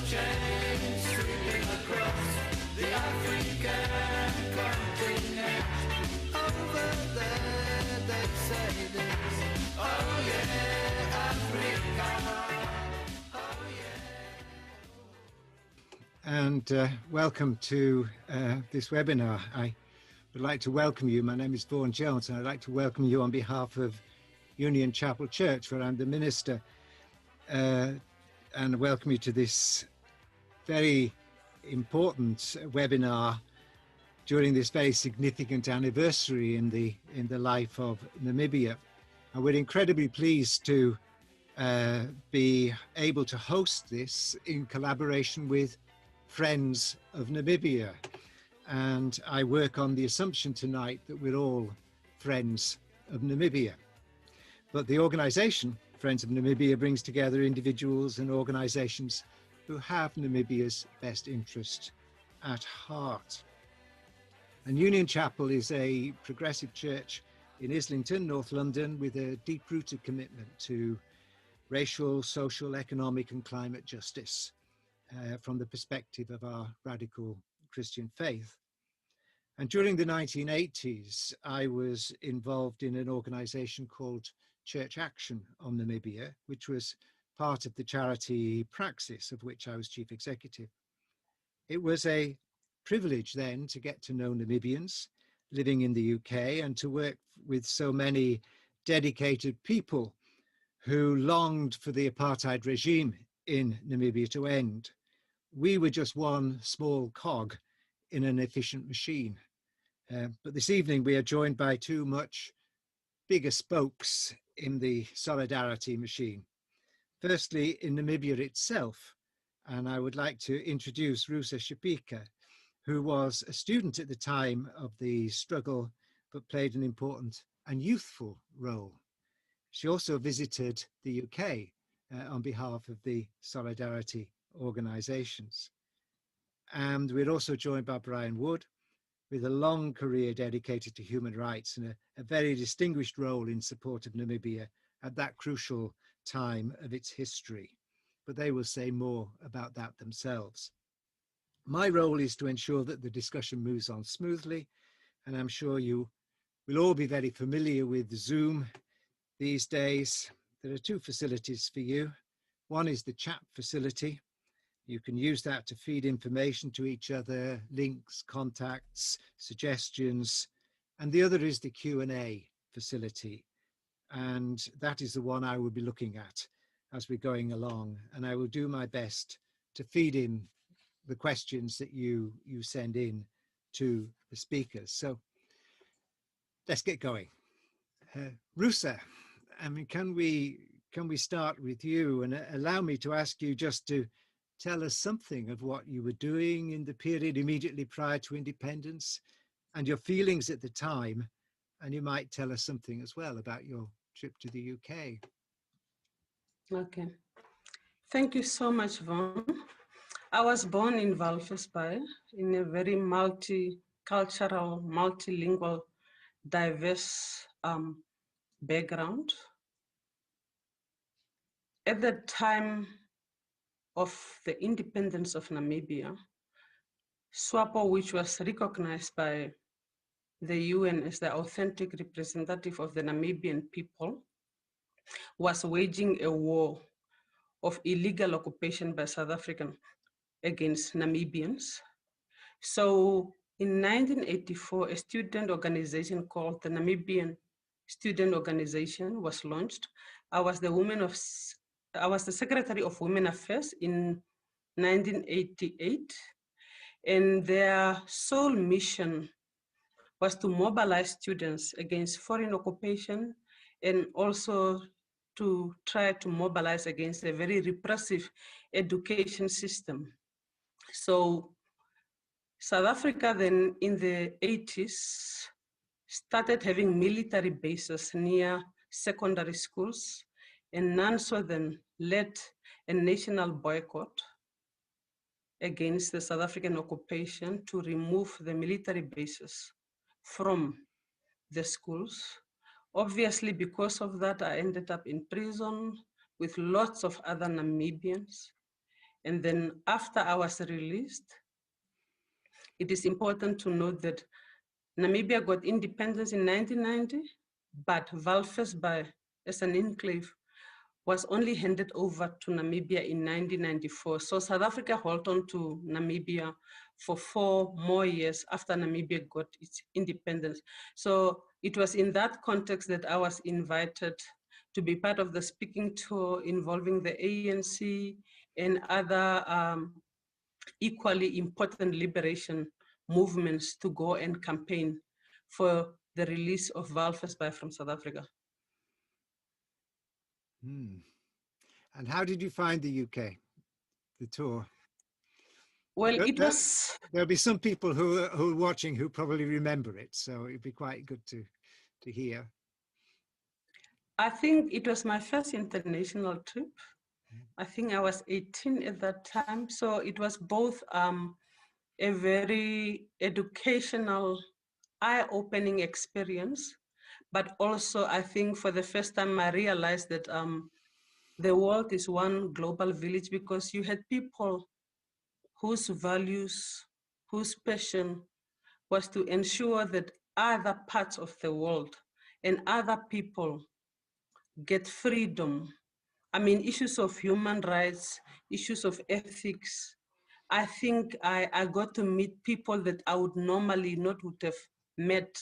change sweeping across the African continent. Over there they say this, oh yeah, Africa, oh yeah. And welcome to this webinar. I would like to welcome you. My name is Vaughan Jones, and I'd like to welcome you on behalf of Union Chapel Church, where I'm the minister, and welcome you to this very important webinar during this very significant anniversary in the life of Namibia. And we're incredibly pleased to be able to host this in collaboration with Friends of Namibia. And I work on the assumption tonight that we're all friends of Namibia. But the organization, Friends of Namibia, brings together individuals and organizations who have Namibia's best interest at heart. And Union Chapel is a progressive church in Islington, North London, with a deep-rooted commitment to racial, social, economic and climate justice from the perspective of our radical Christian faith. And during the 1980s, I was involved in an organization called Church Action on Namibia, which was part of the charity Praxis, of which I was chief executive. It was a privilege then to get to know Namibians living in the UK and to work with so many dedicated people who longed for the apartheid regime in Namibia to end. We were just one small cog in an efficient machine. But this evening we are joined by two much bigger spokes in the solidarity machine. Firstly, in Namibia itself, and I would like to introduce Rusa Shipika, who was a student at the time of the struggle, but played an important and youthful role. She also visited the UK on behalf of the solidarity organisations. And we're also joined by Brian Wood, with a long career dedicated to human rights and a very distinguished role in support of Namibia at that crucial time of its history. But they will say more about that themselves. My role is to ensure that the discussion moves on smoothly, and I'm sure you will all be very familiar with Zoom these days. There are two facilities for you. One is the chat facility. You can use that to feed information to each other, links, contacts, suggestions. And the other is the Q&A facility. And that is the one I will be looking at as we're going along. And I will do my best to feed in the questions that you send in to the speakers. So let's get going. Rusa, I mean, can we start with you and allow me to ask you just to tell us something of what you were doing in the period immediately prior to independence and your feelings at the time, and you might tell us something as well about your trip to the UK. Okay, thank you so much, Vaughan. I was born in Walvis Bay in a very multicultural, multilingual, diverse background. At the time of the independence of Namibia, SWAPO, which was recognized by the UN as the authentic representative of the Namibian people, was waging a war of illegal occupation by South African against Namibians. So in 1984, a student organization called the Namibian Student Organization was launched. I was the Secretary of Women Affairs in 1988, and their sole mission was to mobilize students against foreign occupation and also to try to mobilize against a very repressive education system. So South Africa then in the 80s started having military bases near secondary schools, and NANSWA then led a national boycott against the South African occupation to remove the military bases from the schools. Obviously, because of that, I ended up in prison with lots of other Namibians. And then after I was released, it is important to note that Namibia got independence in 1990, but Walvisbay, as an enclave, was only handed over to Namibia in 1994. So South Africa held on to Namibia for 4 more years after Namibia got its independence. So it was in that context that I was invited to be part of the speaking tour involving the ANC and other equally important liberation movements to go and campaign for the release of Walvisbay from South Africa. And how did you find the UK, the tour? Well, it was... There'll be some people who are watching who probably remember it, so it'd be quite good to hear. I think it was my first international trip. I think I was 18 at that time. So it was both a very educational, eye-opening experience, but also I think for the first time I realized that the world is one global village, because you had people whose values, whose passion was to ensure that other parts of the world and other people get freedom. I mean, issues of human rights, issues of ethics. I think I got to meet people that I would normally not would have met.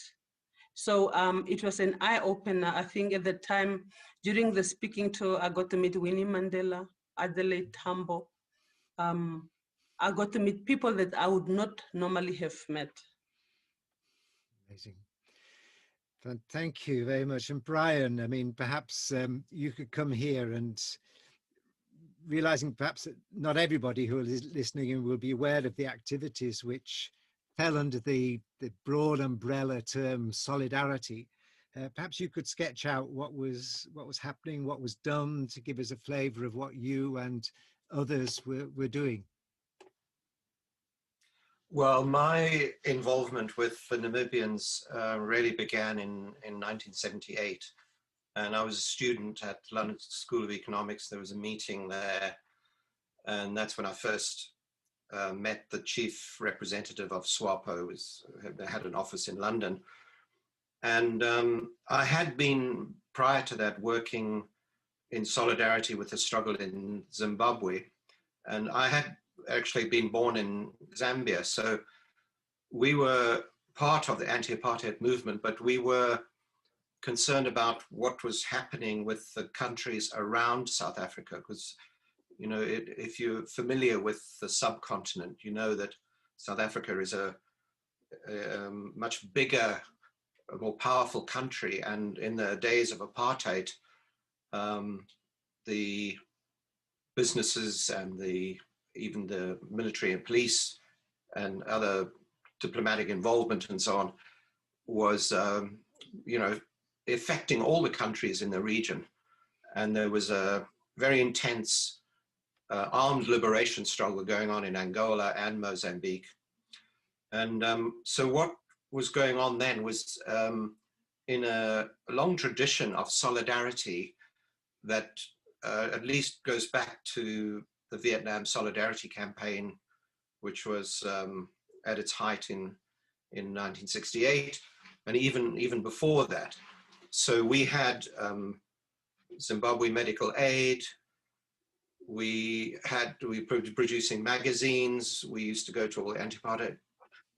So it was an eye-opener. I think at the time, during the speaking tour, I got to meet Winnie Mandela, Adelaide Tambo. I got to meet people that I would not normally have met. Amazing. Thank you very much. And Brian, I mean, perhaps you could come here, and realizing perhaps that not everybody who is listening will be aware of the activities which fell under the broad umbrella term solidarity. Perhaps you could sketch out what was happening, what was done, to give us a flavor of what you and others were doing. Well, my involvement with the Namibians really began in 1978. And I was a student at London School of Economics. There was a meeting there. And that's when I first met the chief representative of SWAPO, had an office in London. And I had been, prior to that, working in solidarity with the struggle in Zimbabwe. And I had actually been born in Zambia. So we were part of the anti-apartheid movement, but we were concerned about what was happening with the countries around South Africa, because, you know, if you're familiar with the subcontinent, you know that South Africa is a much bigger, a more powerful country. And in the days of apartheid, the businesses and even the military and police and other diplomatic involvement and so on was, you know, affecting all the countries in the region. And there was a very intense armed liberation struggle going on in Angola and Mozambique. And so what was going on then was in a long tradition of solidarity that at least goes back to the Vietnam Solidarity Campaign, which was at its height in 1968, and even before that. So we had Zimbabwe Medical Aid. We were producing magazines. We used to go to all the anti-apartheid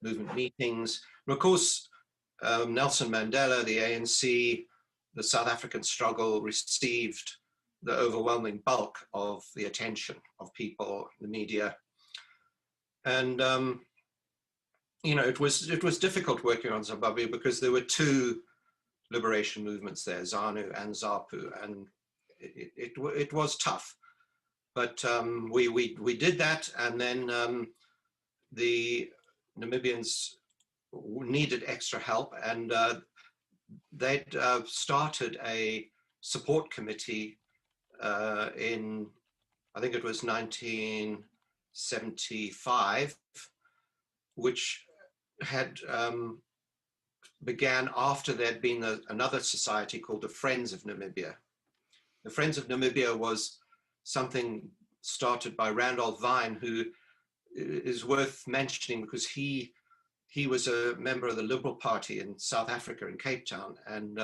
movement meetings. And of course, Nelson Mandela, the ANC, the South African struggle received the overwhelming bulk of the attention of people, the media. And, you know, it was difficult working on Zimbabwe because there were two liberation movements there, ZANU and ZAPU, and it was tough. But we did that, and then the Namibians needed extra help, and they'd started a support committee in, I think it was 1975, which had began after there'd been another society called the Friends of Namibia. The Friends of Namibia was something started by Randolph Vaughan, who is worth mentioning because he was a member of the Liberal Party in South Africa, in Cape Town, and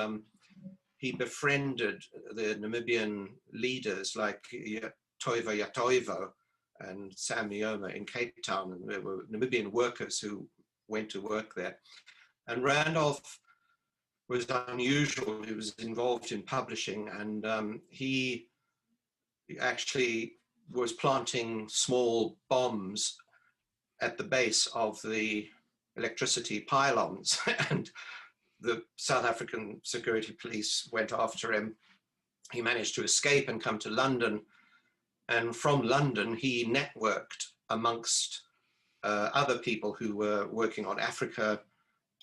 he befriended the Namibian leaders like Toivo Yatoivo and Sam Mioma in Cape Town, and there were Namibian workers who went to work there. And Randolph was unusual. He was involved in publishing, and he actually was planting small bombs at the base of the electricity pylons, and the South African security police went after him. He managed to escape and come to London, and from London he networked amongst other people who were working on Africa,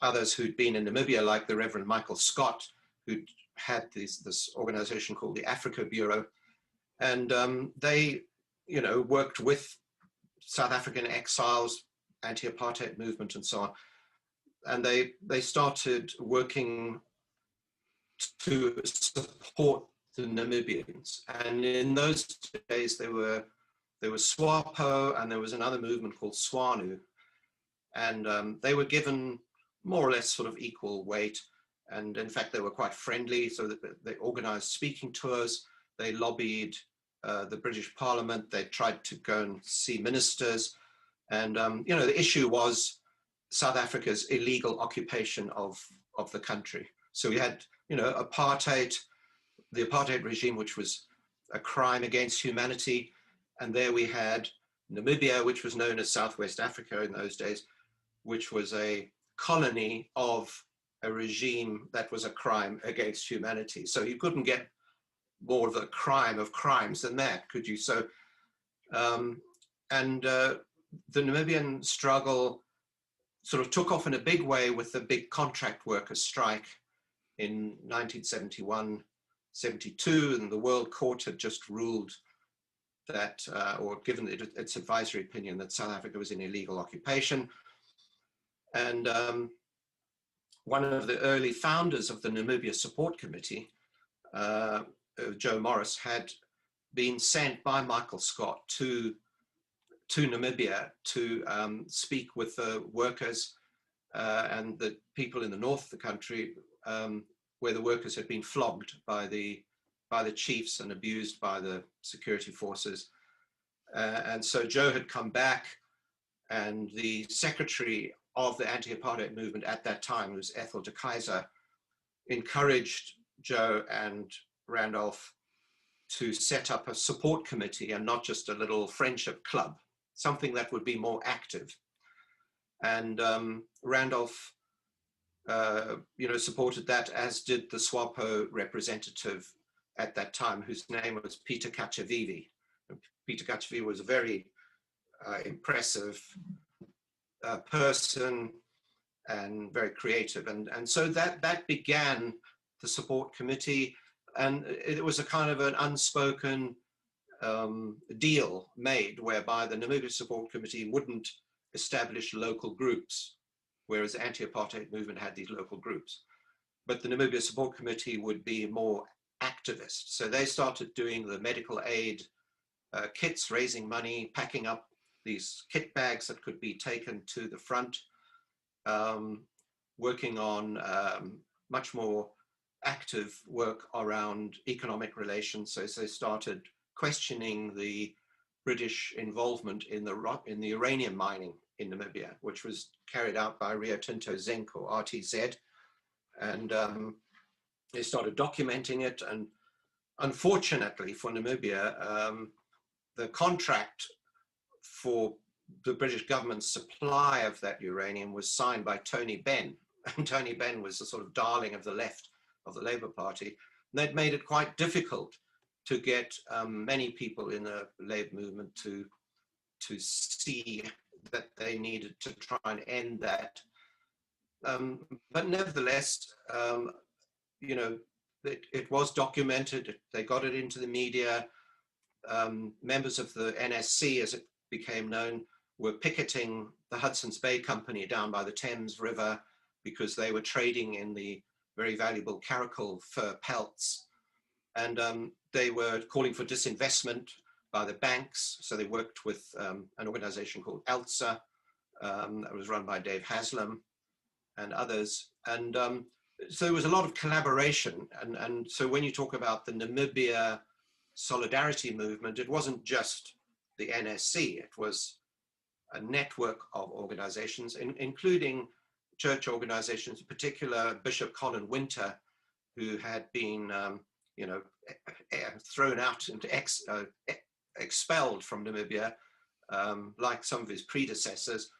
others who'd been in Namibia, like the Reverend Michael Scott, who had this organization called the Africa Bureau, and they, worked with South African exiles, anti-apartheid movement, and so on. And they started working to support the Namibians. And in those days, there were SWAPO, and there was another movement called SWANU, and they were given more or less sort of equal weight. And in fact, they were quite friendly, so that they organized speaking tours. They lobbied the British Parliament. They tried to go and see ministers. And, the issue was South Africa's illegal occupation of the country. So we had, apartheid, the apartheid regime, which was a crime against humanity. And there we had Namibia, which was known as Southwest Africa in those days, which was a colony of a regime that was a crime against humanity. So you couldn't get more of a crime of crimes than that, could you? So, the Namibian struggle sort of took off in a big way with the big contract workers strike in 1971, 72, and the World Court had just ruled that, or given its advisory opinion that South Africa was in illegal occupation. And one of the early founders of the Namibia Support Committee, Joe Morris, had been sent by Michael Scott to Namibia to speak with the workers and the people in the north of the country, where the workers had been flogged by the chiefs and abused by the security forces. And so Joe had come back, and the secretary of the anti-apartheid movement at that time, was Ethel de Keyser, encouraged Joe and Randolph to set up a support committee and not just a little friendship club, something that would be more active. And Randolph, supported that, as did the SWAPO representative at that time, whose name was Peter Kachavivi. Peter Kachavivi was a very impressive person and very creative. And so that began the support committee. And it was a kind of an unspoken deal made whereby the Namibia Support Committee wouldn't establish local groups, whereas the anti-apartheid movement had these local groups. But the Namibia Support Committee would be more activist. So they started doing the medical aid kits, raising money, packing up these kit bags that could be taken to the front, working on much more active work around economic relations. So they started questioning the British involvement in the uranium mining in Namibia, which was carried out by Rio Tinto Zinc, or RTZ. And they started documenting it. And unfortunately for Namibia, the contract for the British government's supply of that uranium was signed by Tony Benn. And Tony Benn was the sort of darling of the left of the Labour Party. And that made it quite difficult to get many people in the Labour movement to see that they needed to try and end that. But nevertheless, it was documented. They got it into the media. Members of the NSC, as it became known, were picketing the Hudson's Bay Company down by the Thames River because they were trading in the very valuable caracal fur pelts. And they were calling for disinvestment. by the banks. So they worked with an organization called ELSA that was run by Dave Haslam and others. And so there was a lot of collaboration. And so when you talk about the Namibia solidarity movement, it wasn't just the NSC, it was a network of organizations, including church organizations, in particular Bishop Colin Winter, who had been, thrown out and expelled from Namibia, like some of his predecessors.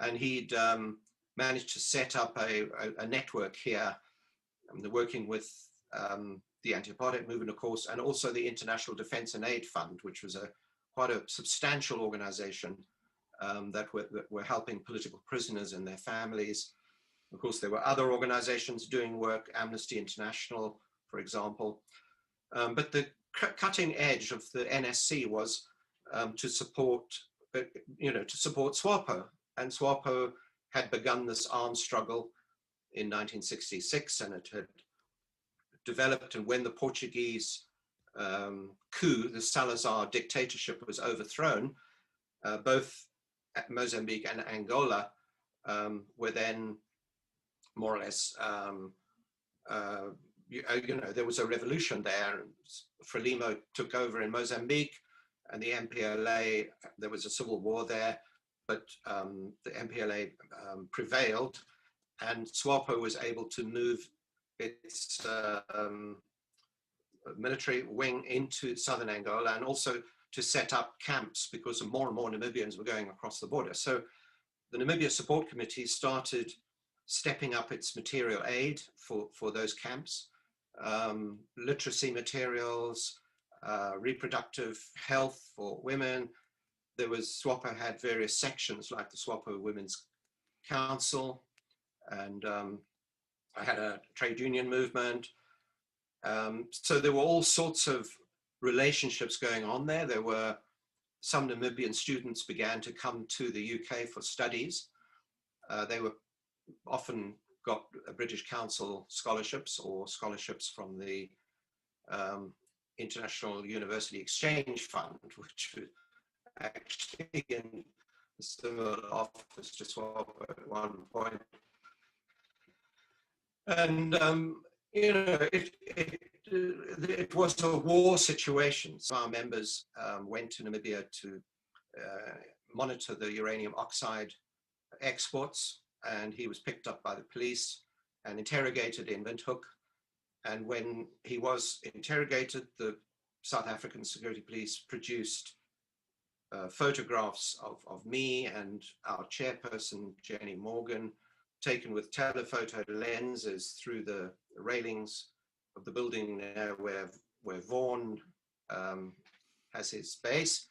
And he'd managed to set up a network here, working with the anti-apartheid movement, of course, and also the International Defence and Aid Fund, which was quite a substantial organization that were helping political prisoners and their families. Of course, there were other organizations doing work, Amnesty International, for example. But the cutting edge of the NSC was to support SWAPO. And SWAPO had begun this armed struggle in 1966, and it had developed. And when the Portuguese coup, the Salazar dictatorship, was overthrown, both Mozambique and Angola were then more or less, there was a revolution there. Frelimo took over in Mozambique, and the MPLA, there was a civil war there, but the MPLA prevailed, and SWAPO was able to move its military wing into southern Angola, and also to set up camps because more and more Namibians were going across the border. So the Namibia Support Committee started stepping up its material aid for those camps, literacy materials, reproductive health for women. SWAPO had various sections like the SWAPO Women's Council, and I had a trade union movement. So there were all sorts of relationships going on there. There were some Namibian students began to come to the UK for studies. They were often got British Council scholarships or scholarships from the International University Exchange Fund, which was actually in a similar office to SWAPO at one point. And it was a war situation. So our members went to Namibia to monitor the uranium oxide exports, and he was picked up by the police and interrogated in Windhoek. And when he was interrogated, the South African security police produced photographs of me and our chairperson, Jenny Morgan, taken with telephoto lenses through the railings of the building there where Vaughan has his base,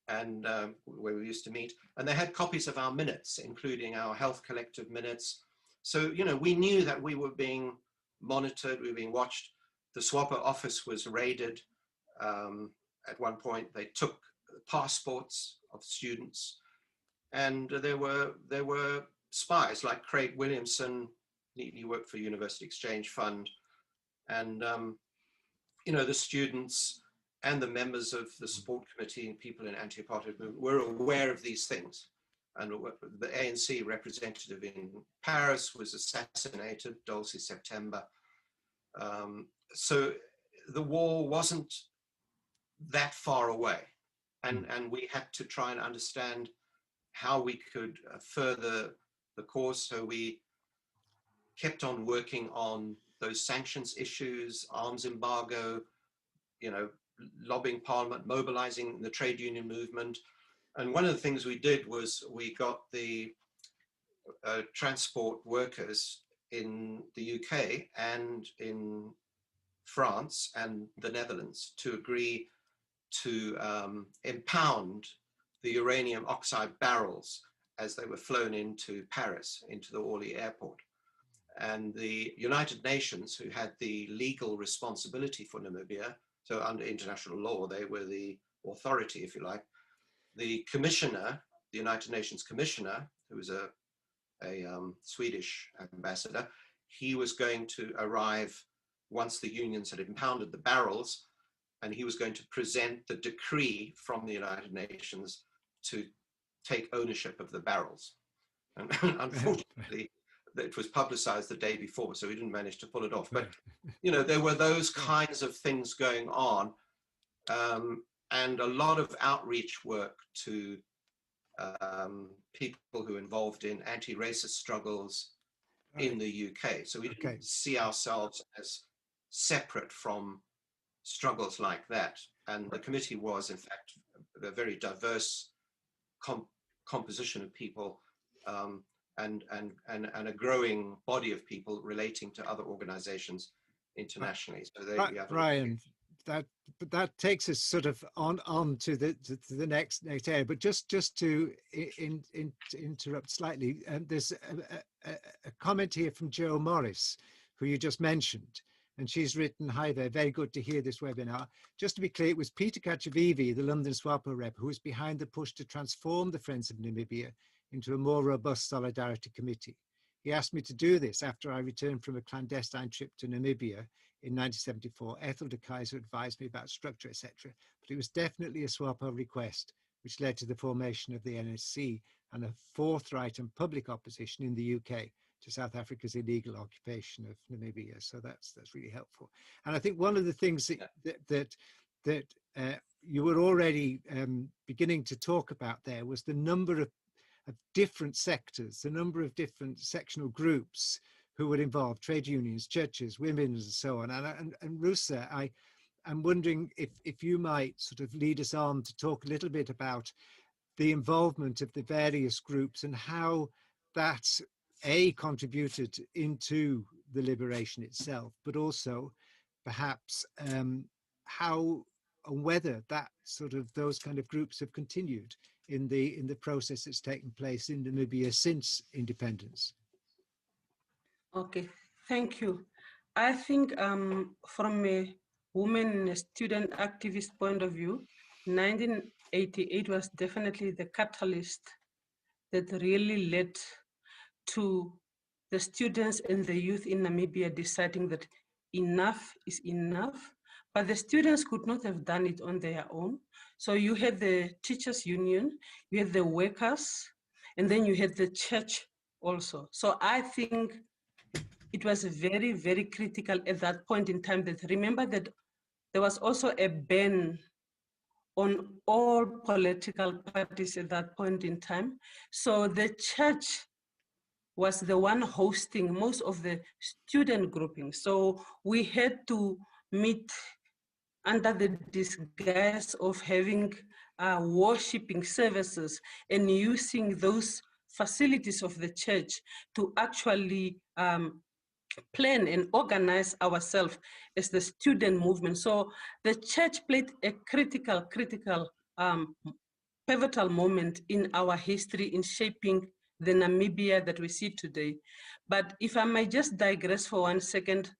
and where we used to meet. And they had copies of our minutes, including our health collective minutes. So, we knew that we were being monitored, we were being watched. The SWAPO office was raided. At one point, they took passports of students, and there were spies like Craig Williamson. He worked for University Exchange Fund, and the students and the members of the support committee and people in anti-apartheid movement were aware of these things. And the ANC representative in Paris was assassinated, Dulcie September. So the war wasn't that far away, and we had to try and understand how we could further the cause. So we kept on working on those sanctions issues, arms embargo, lobbying Parliament, mobilizing the trade union movement. And one of the things we did was we got the transport workers in the UK and in France and the Netherlands to agree to impound the uranium oxide barrels as they were flown into Paris, into the Orly airport. And the United Nations, who had the legal responsibility for Namibia, so under international law, they were the authority, if you like. The commissioner, the United Nations commissioner, who was a Swedish ambassador, he was going to arrive once the unions had impounded the barrels, and he was going to present the decree from the United Nations to take ownership of the barrels. And unfortunately, it was publicized the day before, so we didn't manage to pull it off. But, you know, there were those kinds of things going on, and a lot of outreach work to people who are involved in anti-racist struggles in the UK. So we didn't see ourselves as separate from struggles like that. And the committee was, in fact, a very diverse composition of people, and a growing body of people relating to other organizations internationally. So they, Brian, that takes us sort of on to the next area. But just to interrupt slightly, there's a comment here from Jo Morris, who you just mentioned. And she's written, "Hi there, very good to hear this webinar. Just to be clear, it was Peter Kachavivi, the London SWAPO rep, who was behind the push to transform the Friends of Namibia into a more robust solidarity committee. He asked me to do this after I returned from a clandestine trip to Namibia in 1974. Ethel de Keyser advised me about structure, etc. But it was definitely a SWAPO request, which led to the formation of the NSC and a forthright and public opposition in the UK to South Africa's illegal occupation of Namibia." So that's really helpful. And I think one of the things that you were already beginning to talk about there was the number of different sectors, the number of different sectional groups who were involved: trade unions, churches, women, and so on. And Rusa, I'm wondering if you might sort of lead us on to talk a little bit about the involvement of the various groups and how that contributed into the liberation itself, but also perhaps how and whether that sort of those kind of groups have continued in the process that's taken place in Namibia since independence. Okay, thank you. I think from a women student activist point of view, 1988 was definitely the catalyst that really led to the students and the youth in Namibia deciding that enough is enough. But the students could not have done it on their own. So you had the teachers union, you had the workers, and then you had the church also. So I think it was very, very critical at that point in time that remember that there was also a ban on all political parties at that point in time. So the church was the one hosting most of the student groupings. So we had to meet under the disguise of having worshiping services and using those facilities of the church to actually plan and organize ourselves as the student movement. So the church played a critical, pivotal moment in our history in shaping the Namibia that we see today. But if I may just digress for 1 second,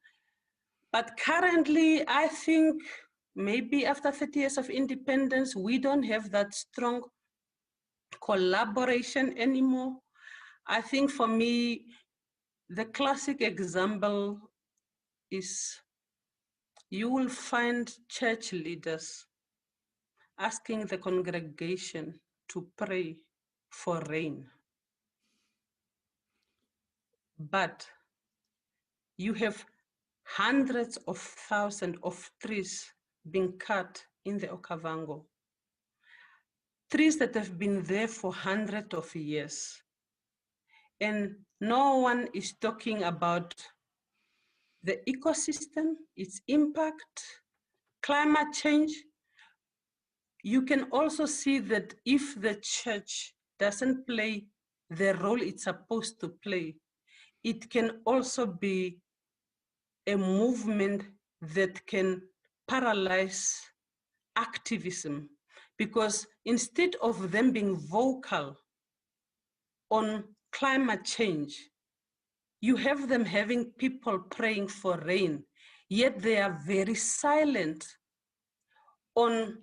but currently I think maybe after 30 years of independence, we don't have that strong collaboration anymore. I think for me, the classic example is you will find church leaders asking the congregation to pray for rain. But you have hundreds of thousands of trees being cut in the Okavango. Trees that have been there for hundreds of years. And no one is talking about the ecosystem, its impact, climate change. You can also see that if the church doesn't play the role it's supposed to play, it can also be a movement that can paralyze activism, because instead of them being vocal on climate change, you have them having people praying for rain, yet they are very silent on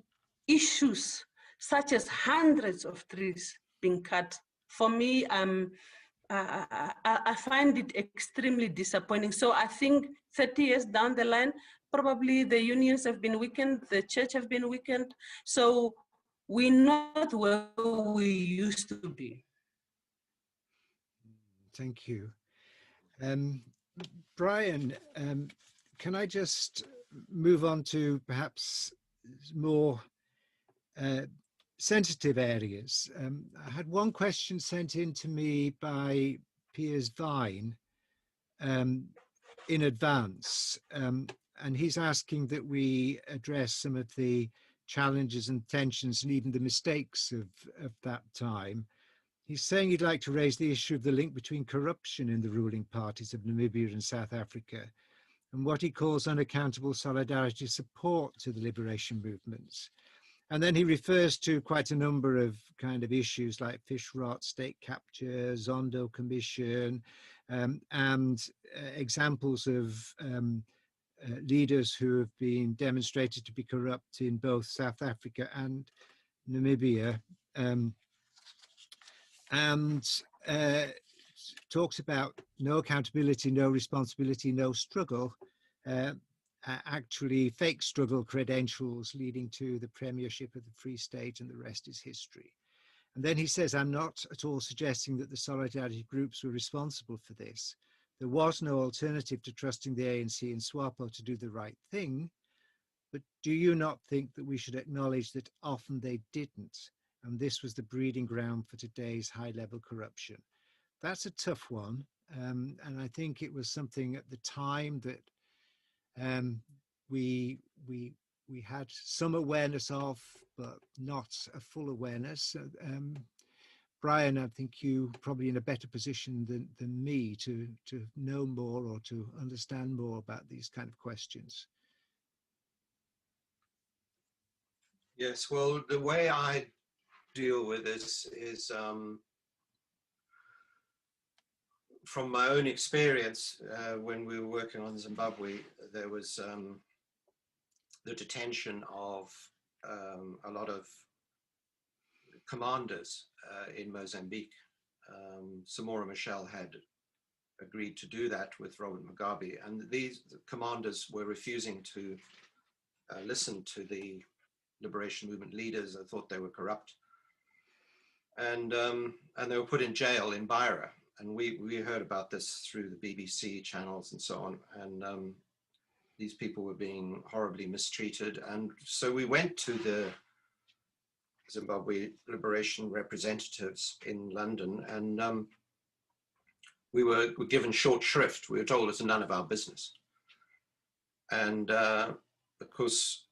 issues such as hundreds of trees being cut. For me, I find it extremely disappointing. So I think 30 years down the line, probably the unions have been weakened, the church have been weakened. So we're not where we used to be. Thank you. Brian, can I just move on to perhaps more sensitive areas? I had one question sent in to me by Piers Vaughan in advance, and he's asking that we address some of the challenges and tensions and even the mistakes of that time. He's saying he'd like to raise the issue of the link between corruption in the ruling parties of Namibia and South Africa and what he calls unaccountable solidarity support to the liberation movements. And then he refers to quite a number of kind of issues like fish rot, state capture, Zondo Commission, and examples of leaders who have been demonstrated to be corrupt in both South Africa and Namibia. And talks about no accountability, no responsibility, no struggle, actually fake struggle credentials leading to the premiership of the Free State, and the rest is history. And then he says, I'm not at all suggesting that the solidarity groups were responsible for this. There was no alternative to trusting the ANC and SWAPO to do the right thing. But do you not think that we should acknowledge that often they didn't? And this was the breeding ground for today's high-level corruption. That's a tough one. And I think it was something at the time that we had some awareness of, but not a full awareness. Brian, I think you probably in a better position than me to know more or to understand more about these kind of questions. Yes, well, the way I deal with this is from my own experience. When we were working on Zimbabwe, there was the detention of a lot of commanders in Mozambique. Samora Machel had agreed to do that with Robert Mugabe, and these commanders were refusing to listen to the liberation movement leaders. I thought they were corrupt, and they were put in jail in Beira. And we heard about this through the BBC channels and so on. And these people were being horribly mistreated. And so we went to the Zimbabwe liberation representatives in London, and we were given short shrift. We were told it's none of our business. And of course,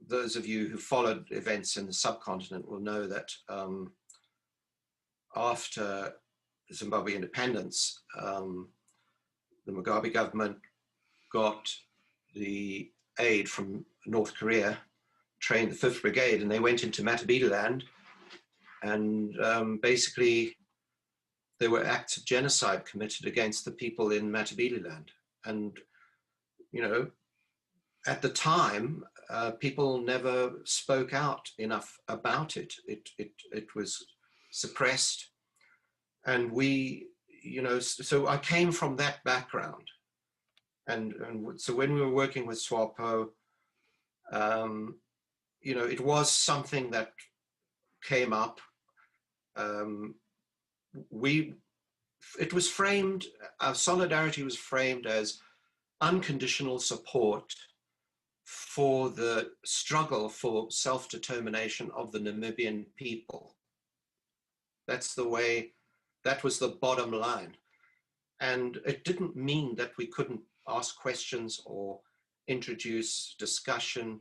those of you who followed events in the subcontinent will know that after Zimbabwe independence, the Mugabe government got the aid from North Korea, trained the 5th Brigade, and they went into Matabeleland, and basically there were acts of genocide committed against the people in Matabeleland. And, you know, at the time, people never spoke out enough about it. It was suppressed. And we, you know, so I came from that background. And so when we were working with SWAPO, you know, it was something that came up. It was framed, our solidarity was framed as unconditional support for the struggle for self-determination of the Namibian people. That's the way, that was the bottom line. And it didn't mean that we couldn't ask questions or introduce discussion.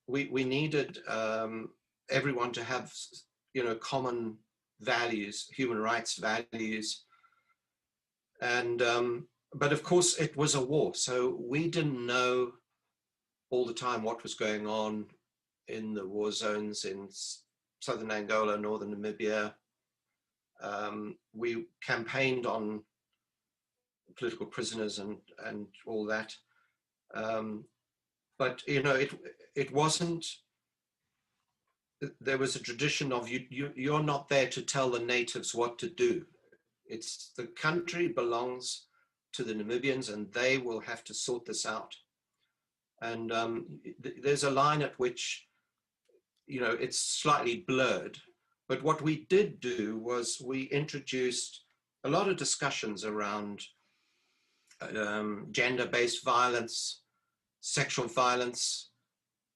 We needed everyone to have, you know, common values, human rights values. And, but of course it was a war. So we didn't know all the time what was going on in the war zones in southern Angola, northern Namibia. We campaigned on political prisoners and all that. But, you know, it wasn't, there was a tradition of you're not there to tell the natives what to do. It's the country belongs to the Namibians and they will have to sort this out And there's a line at which, you know, it's slightly blurred. But what we did do was we introduced a lot of discussions around gender-based violence, sexual violence.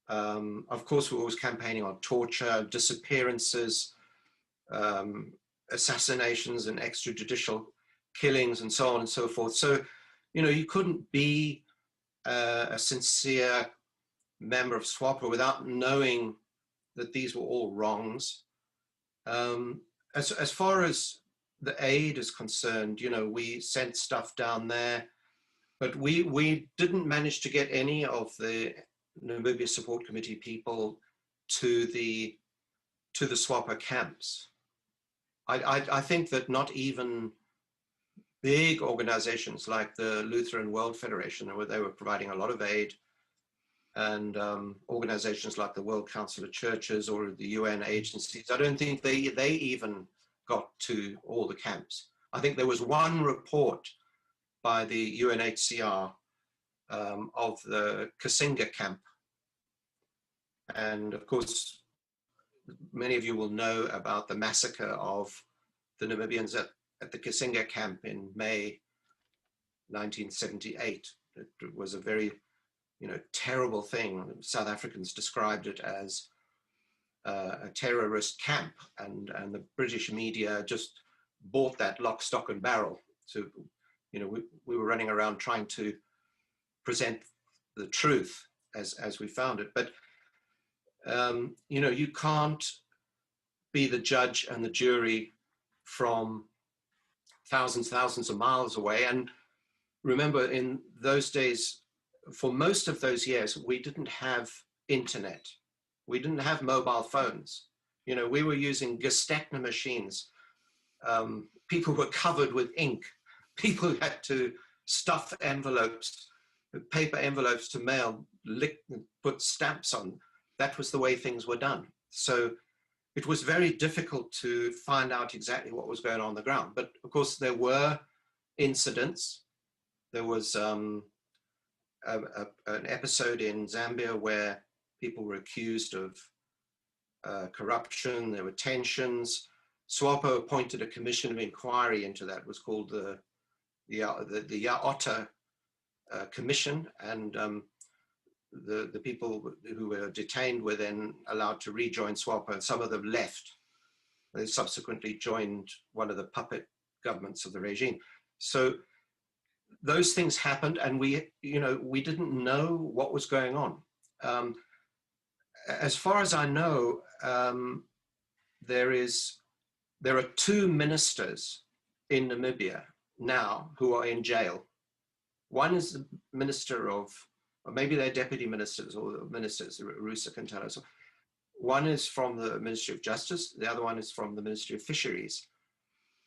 Of course, we're always campaigning on torture, disappearances, assassinations and extrajudicial killings and so on and so forth. So, you know, you couldn't be a sincere member of SWAPO without knowing that these were all wrongs. As far as the aid is concerned, you know, we sent stuff down there, but we didn't manage to get any of the Namibia Support Committee people to the SWAPO camps. I think that not even big organizations like the Lutheran World Federation, where they were providing a lot of aid, and organizations like the World Council of Churches or the UN agencies, I don't think they even got to all the camps. I think there was one report by the UNHCR of the Kasinga camp. And of course, many of you will know about the massacre of the Namibians at the Kasinga camp in May 1978. It was a very, you know, terrible thing. South Africans described it as a terrorist camp, and the British media just bought that lock, stock and barrel. So, you know, we were running around trying to present the truth as we found it. But, you know, you can't be the judge and the jury from thousands of miles away. And remember, in those days, for most of those years, we didn't have internet. We didn't have mobile phones. You know, we were using Gestekner machines. People were covered with ink. People had to stuff envelopes, paper envelopes to mail, put stamps on. That was the way things were done. So it was very difficult to find out exactly what was going on the ground. But of course, there were incidents. There was an episode in Zambia where people were accused of corruption. There were tensions. SWAPO appointed a commission of inquiry into that. It was called the Yaota Commission, and the people who were detained were then allowed to rejoin SWAPO, and some of them left. They subsequently joined one of the puppet governments of the regime. So those things happened, and we didn't know what was going on. As far as I know, there are two ministers in Namibia now who are in jail. One is the minister of, or maybe they're deputy ministers or the ministers, Rusa can tell us. One is from the Ministry of Justice, the other one is from the Ministry of Fisheries.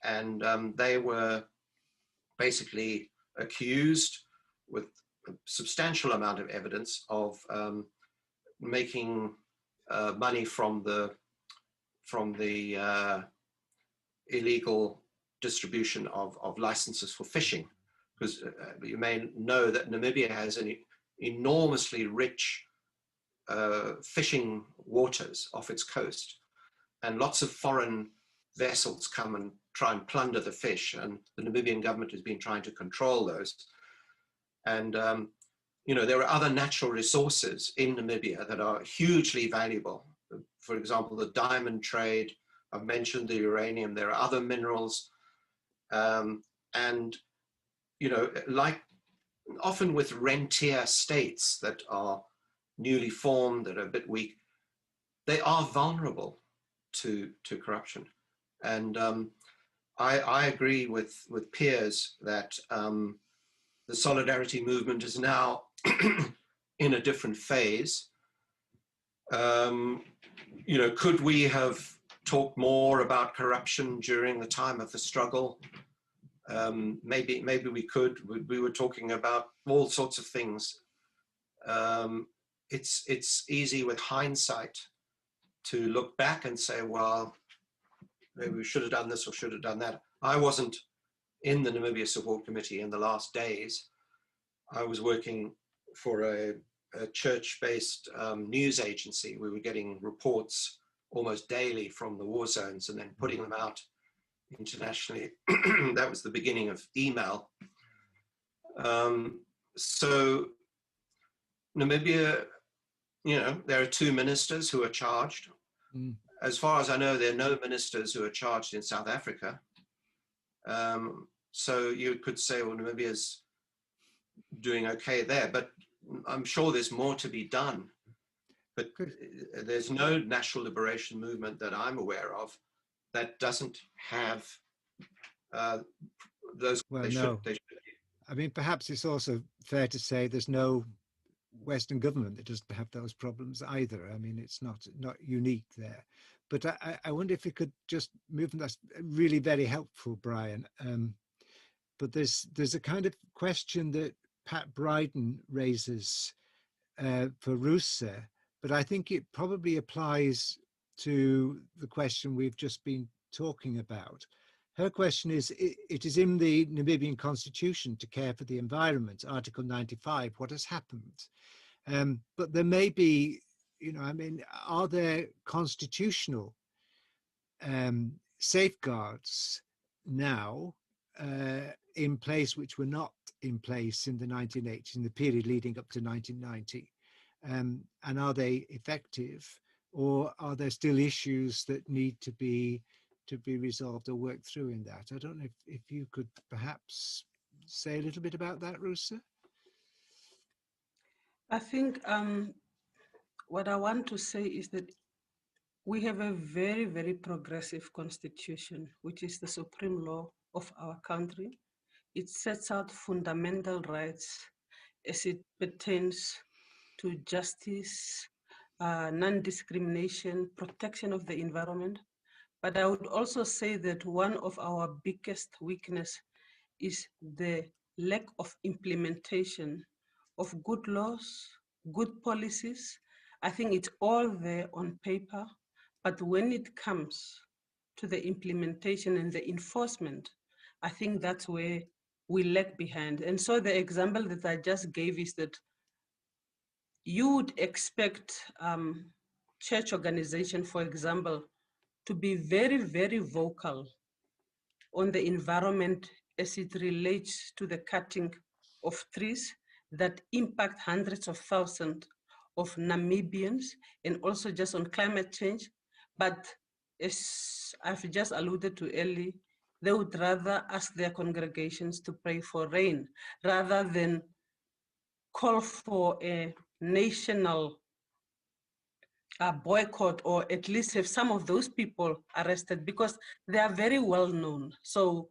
And they were basically accused with a substantial amount of evidence of making money from the illegal distribution of licenses for fishing. Because you may know that Namibia has an enormously rich fishing waters off its coast, and lots of foreign vessels come and try and plunder the fish, and the Namibian government has been trying to control those. And you know, there are other natural resources in Namibia that are hugely valuable. For example, the diamond trade, I've mentioned the uranium, there are other minerals. And, you know, like often with rentier states that are newly formed, that are a bit weak, they are vulnerable to corruption. And I agree with peers that the solidarity movement is now in a different phase. You know, could we have talked more about corruption during the time of the struggle? Maybe we could. We were talking about all sorts of things. It's easy with hindsight to look back and say, well, maybe we should have done this or should have done that. I wasn't in the Namibia Support Committee in the last days. I was working for a a church-based news agency. We were getting reports almost daily from the war zones and then putting them out internationally. That was the beginning of email. So Namibia, you know, there are 2 ministers who are charged. As far as I know, there are no ministers who are charged in South Africa. So you could say, well, Namibia's doing okay there, but I'm sure there's more to be done. But there's no national liberation movement that I'm aware of that doesn't have those. Well, They no. should. I mean, perhaps it's also fair to say there's no Western government that doesn't have those problems either. I mean, it's not unique there. But I wonder if we could just move, and that's really very helpful, Brian. But there's a kind of question that Pat Bryden raises for Rusa, but I think it probably applies to the question we've just been talking about. Her question is, it is in the Namibian constitution to care for the environment, Article 95, what has happened? But there may be, you know, I mean, are there constitutional safeguards now in place which were not in place in the 1980s, in the period leading up to 1990? And are they effective, or are there still issues that need to be resolved or worked through in that? I don't know if you could perhaps say a little bit about that, Rusa? I think what I want to say is that we have a very, very progressive constitution, which is the supreme law of our country. It sets out fundamental rights as it pertains to justice, non-discrimination, protection of the environment. But I would also say that one of our biggest weakness is the lack of implementation of good laws, good policies. I think it's all there on paper, but when it comes to the implementation and the enforcement, I think that's where we lag behind. And so the example that I just gave is that you would expect church organization, for example, to be very, very vocal on the environment as it relates to the cutting of trees that impact hundreds of thousands of Namibians, and also just on climate change. But as I've just alluded to earlier, they would rather ask their congregations to pray for rain rather than call for a national boycott, or at least have some of those people arrested, because they are very well known. So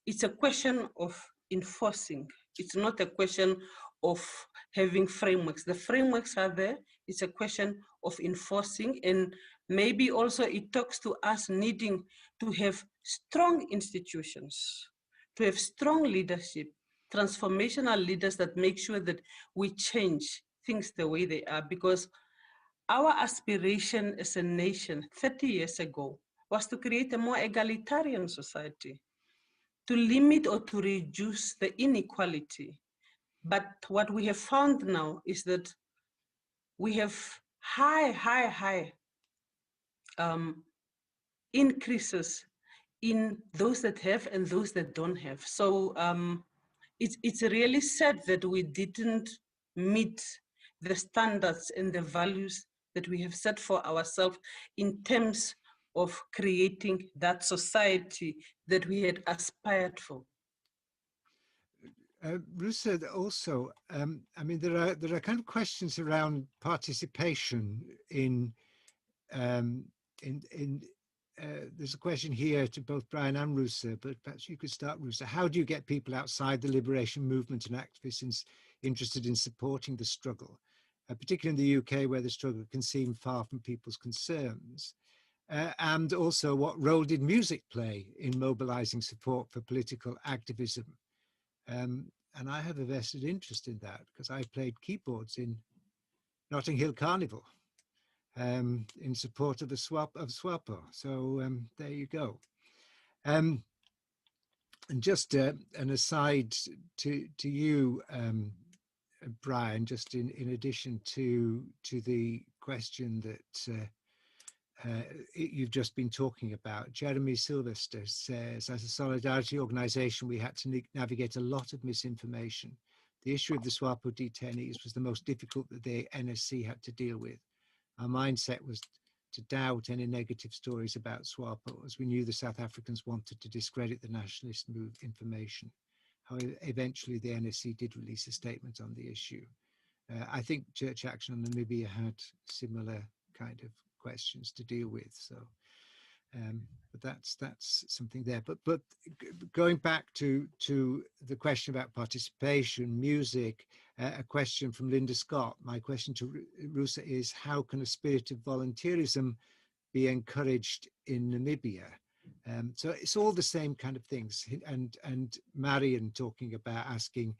it's a question of enforcing. It's not a question of having frameworks. The frameworks are there. It's a question of enforcing, and maybe also it talks to us needing to have strong institutions, to have strong leadership, transformational leaders that make sure that we change things the way they are, because our aspiration as a nation 30 years ago was to create a more egalitarian society, to limit or to reduce the inequality. But what we have found now is that we have high increases in those that have and those that don't have. So it's really sad that we didn't meet the standards and the values that we have set for ourselves in terms of creating that society that we had aspired for. Rusa, also, I mean, there are kind of questions around participation in there's a question here to both Brian and Rusa, but perhaps you could start, Rusa. How do you get people outside the liberation movement and activists interested in supporting the struggle, particularly in the UK, where the struggle can seem far from people's concerns? And also, what role did music play in mobilizing support for political activism? And I have a vested interest in that because I played keyboards in Notting Hill Carnival in support of SWAPO. So there you go. And just an aside to you, Brian, just in addition to the question that you've just been talking about. Jeremy Sylvester says, as a solidarity organisation, we had to navigate a lot of misinformation. The issue of the SWAPO detainees was the most difficult that the NSC had to deal with. Our mindset was to doubt any negative stories about SWAPO, as we knew the South Africans wanted to discredit the nationalist move information. However, eventually the NSC did release a statement on the issue. I think Church Action on Namibia had similar kind of questions to deal with. So, but that's something there. But going back to the question about participation, music, a question from Linda Scott. My question to Rusa is, how can a spirit of volunteerism be encouraged in Namibia? So it's all the same kind of things. And Marion talking about asking,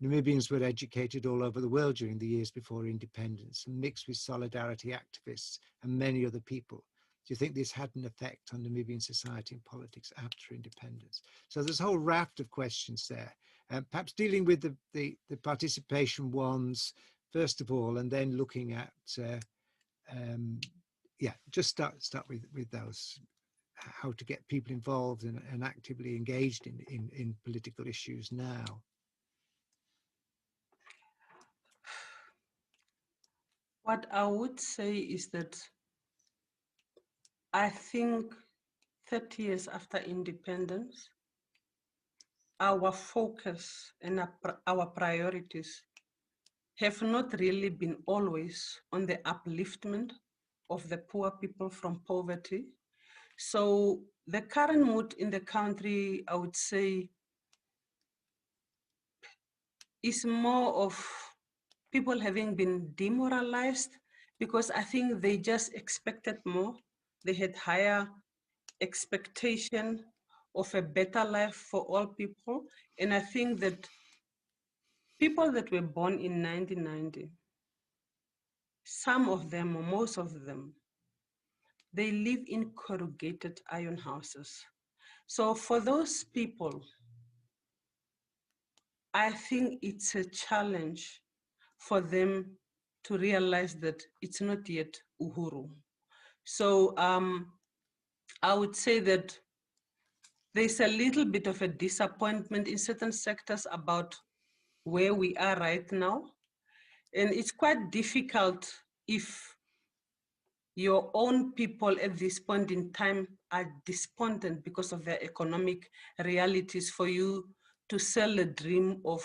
Namibians were educated all over the world during the years before independence and mixed with solidarity activists and many other people. Do you think this had an effect on Namibian society and politics after independence? So there's a whole raft of questions there. Perhaps dealing with the participation ones, first of all, and then looking at, yeah, just start with those. How to get people involved and actively engaged in political issues now. What I would say is that I think 30 years after independence, our focus and our priorities have not really been always on the upliftment of the poor people from poverty. So the current mood in the country, I would say, is more of people having been demoralized, because I think they just expected more. They had higher expectation of a better life for all people. And I think that people that were born in 1990, some of them or most of them, they live in corrugated iron houses. So for those people, I think it's a challenge for them to realize that it's not yet Uhuru. So I would say that there's a little bit of a disappointment in certain sectors about where we are right now. And it's quite difficult if your own people at this point in time are despondent because of their economic realities, for you to sell a dream of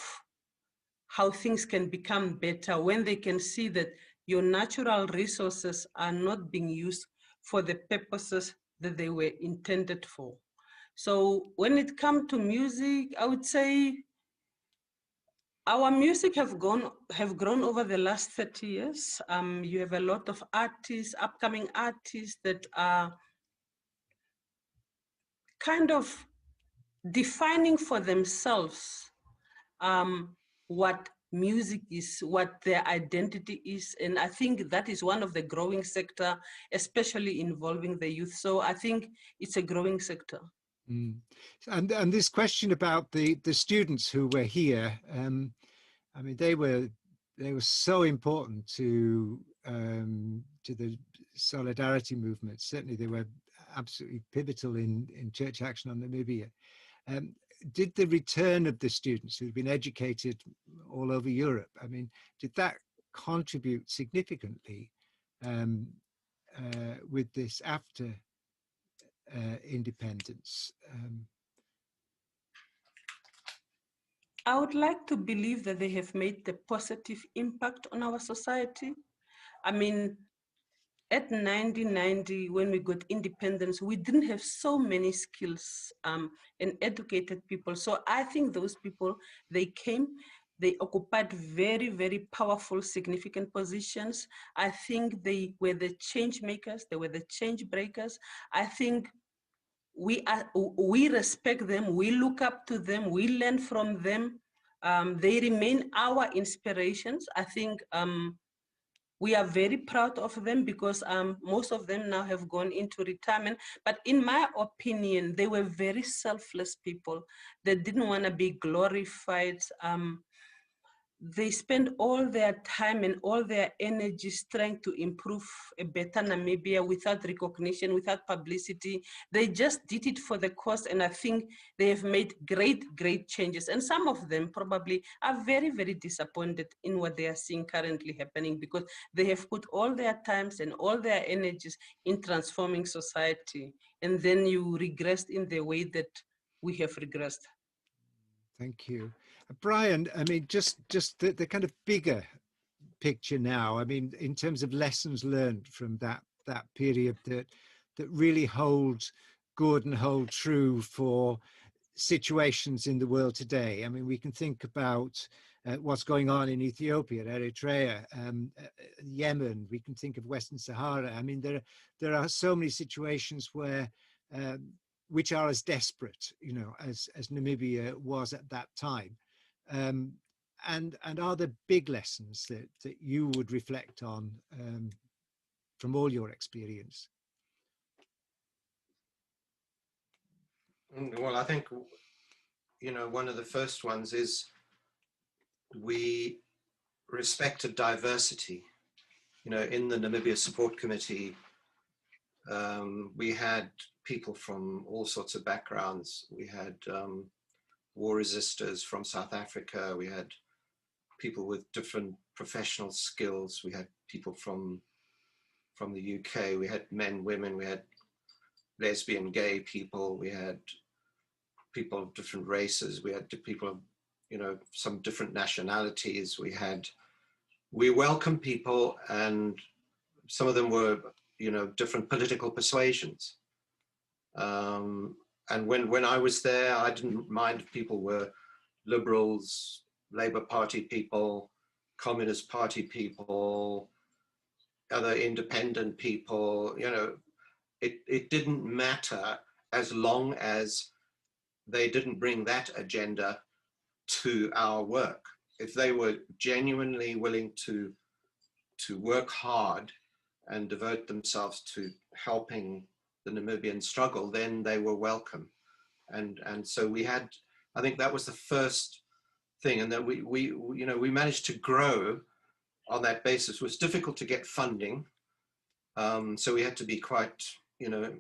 how things can become better when they can see that your natural resources are not being used for the purposes that they were intended for. So when it comes to music, I would say our music have grown over the last 30 years. You have a lot of artists, upcoming artists that are kind of defining for themselves what music is, what their identity is. And I think that is one of the growing sector, especially involving the youth. So I think it's a growing sector. Mm. And this question about the students who were here, I mean, they were so important to the solidarity movement. Certainly, they were absolutely pivotal in Church Action on Namibia. Did the return of the students who've been educated all over Europe, I mean, did that contribute significantly with this after independence? I would like to believe that they have made a positive impact on our society. I mean, at 1990, when we got independence, we didn't have so many skills and educated people. So I think those people, they came, they occupied very, very powerful, significant positions. I think they were the change makers, they were the change breakers. I think we respect them, we look up to them, we learn from them. They remain our inspirations. I think we are very proud of them because most of them now have gone into retirement. But in my opinion, they were very selfless people. They didn't want to be glorified. they spend all their time and all their energies trying to improve a better Namibia without recognition, without publicity. They just did it for the cause, and I think they have made great changes. And some of them probably are very disappointed in what they are seeing currently happening, because they have put all their times and all their energies in transforming society, and then you regressed in the way that we have regressed. Thank you. Brian, I mean, just the kind of bigger picture now, I mean, in terms of lessons learned from that period that really hold good and hold true for situations in the world today. I mean, we can think about what's going on in Ethiopia, Eritrea, Yemen. We can think of Western Sahara. I mean, there are so many situations where which are as desperate, you know, as Namibia was at that time. And are there big lessons that you would reflect on from all your experience? Well, I think, you know, one of the first ones is we respected diversity. You know, in the Namibia Support Committee, we had people from all sorts of backgrounds. We had war resistors from South Africa. We had people with different professional skills. We had people from the UK. We had men, women. We had lesbian, gay people. We had people of different races. We had people of, you know, some different nationalities. We welcomed people, and some of them were, you know, different political persuasions. And when I was there, I didn't mind if people were liberals, Labour Party people, Communist Party people, other independent people. You know, it didn't matter as long as they didn't bring that agenda to our work. If they were genuinely willing to work hard and devote themselves to helping the Namibian struggle, then they were welcome. And so we had, I think that was the first thing, and that we you know, we managed to grow on that basis. It was difficult to get funding, so we had to be quite, you know,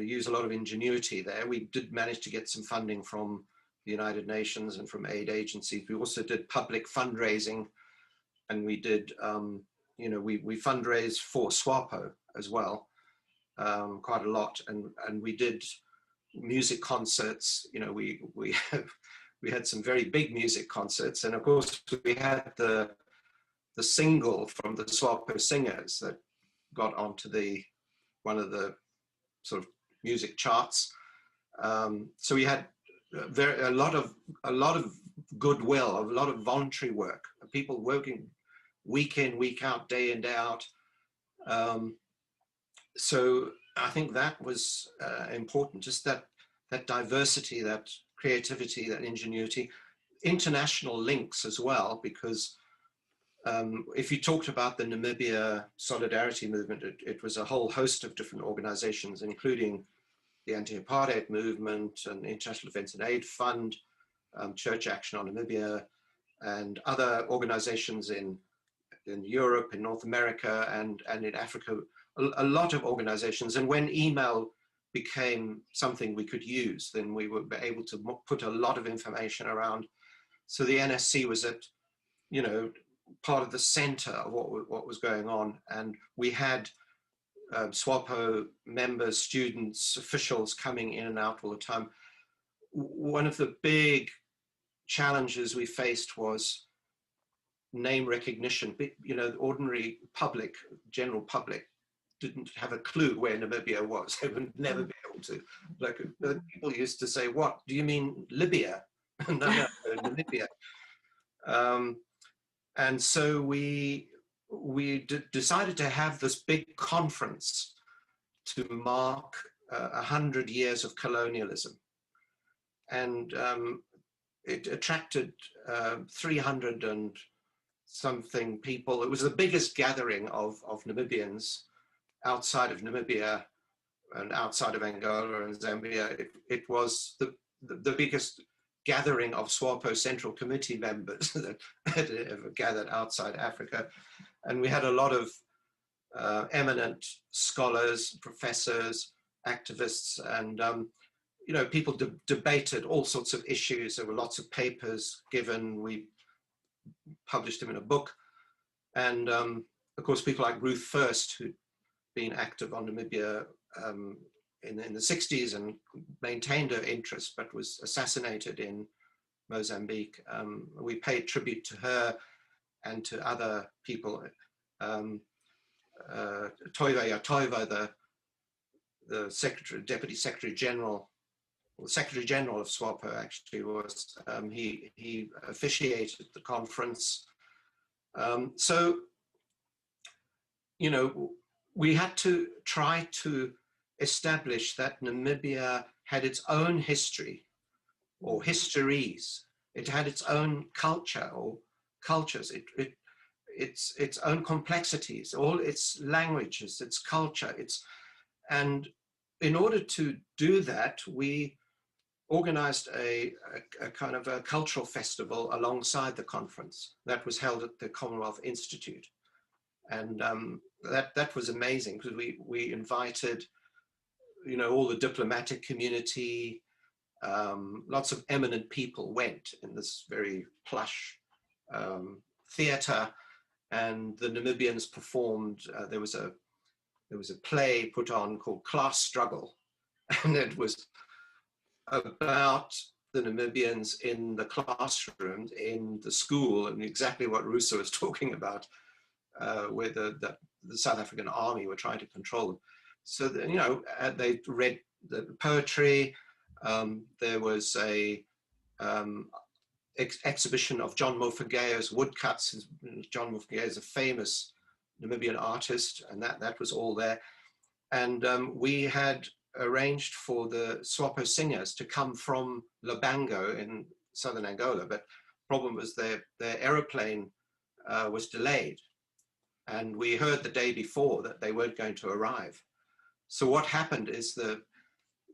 use a lot of ingenuity there. We did manage to get some funding from the United Nations and from aid agencies. We also did public fundraising, and we did, you know, we fundraised for SWAPO as well, quite a lot, and we did music concerts. You know, we had some very big music concerts, and of course we had the single from the SWAPO singers that got onto one of the sort of music charts. So we had a lot of goodwill, a lot of voluntary work, people working week in, week out, day in, day out. So I think that was important, just that diversity, that creativity, that ingenuity, international links as well, because if you talked about the Namibia Solidarity Movement, it was a whole host of different organizations, including the Anti-Apartheid Movement and International Defence and Aid Fund, Church Action on Namibia, and other organizations in Europe, in North America, and in Africa, a lot of organizations. And when email became something we could use, then we were able to put a lot of information around. So the NSC was at, you know, part of the center of what was going on. And we had SWAPO members, students, officials coming in and out all the time. One of the big challenges we faced was name recognition. You know, the ordinary public, general public, didn't have a clue where Namibia was. They would never be able to. Like, people used to say, "What do you mean, Libya?" No, Namibia. And so we decided to have this big conference to mark 100 years of colonialism, and it attracted 300 and something people. It was the biggest gathering of Namibians outside of Namibia and outside of Angola and Zambia. It was the biggest gathering of SWAPO Central Committee members that had ever gathered outside Africa. And we had a lot of eminent scholars, professors, activists, and you know, people debated all sorts of issues. There were lots of papers given. We published them in a book. And of course, people like Ruth First, who'd been active on Namibia in the 60s and maintained her interest, but was assassinated in Mozambique. We paid tribute to her and to other people. Toiva Yatoiva, the Deputy Secretary General, or Secretary General of SWAPO actually was, he officiated the conference. So, you know, we had to try to establish that Namibia had its own history or histories. It had its own culture or cultures, its own complexities, all its languages, its culture. And in order to do that, we organized a kind of a cultural festival alongside the conference that was held at the Commonwealth Institute. And that was amazing because we invited, you know, all the diplomatic community, lots of eminent people went in this very plush theater, and the Namibians performed. There was a play put on called Class Struggle, and it was about the Namibians in the classrooms in the school, and exactly what Russo was talking about, where the South African army were trying to control them. So, you know, they read the poetry. There was a exhibition of John Mofegeo's woodcuts. John Mofegeo is a famous Namibian artist, and that was all there. And we had arranged for the SWAPO singers to come from Lubango in southern Angola, but the problem was their aeroplane was delayed. And we heard the day before that they weren't going to arrive. So what happened is the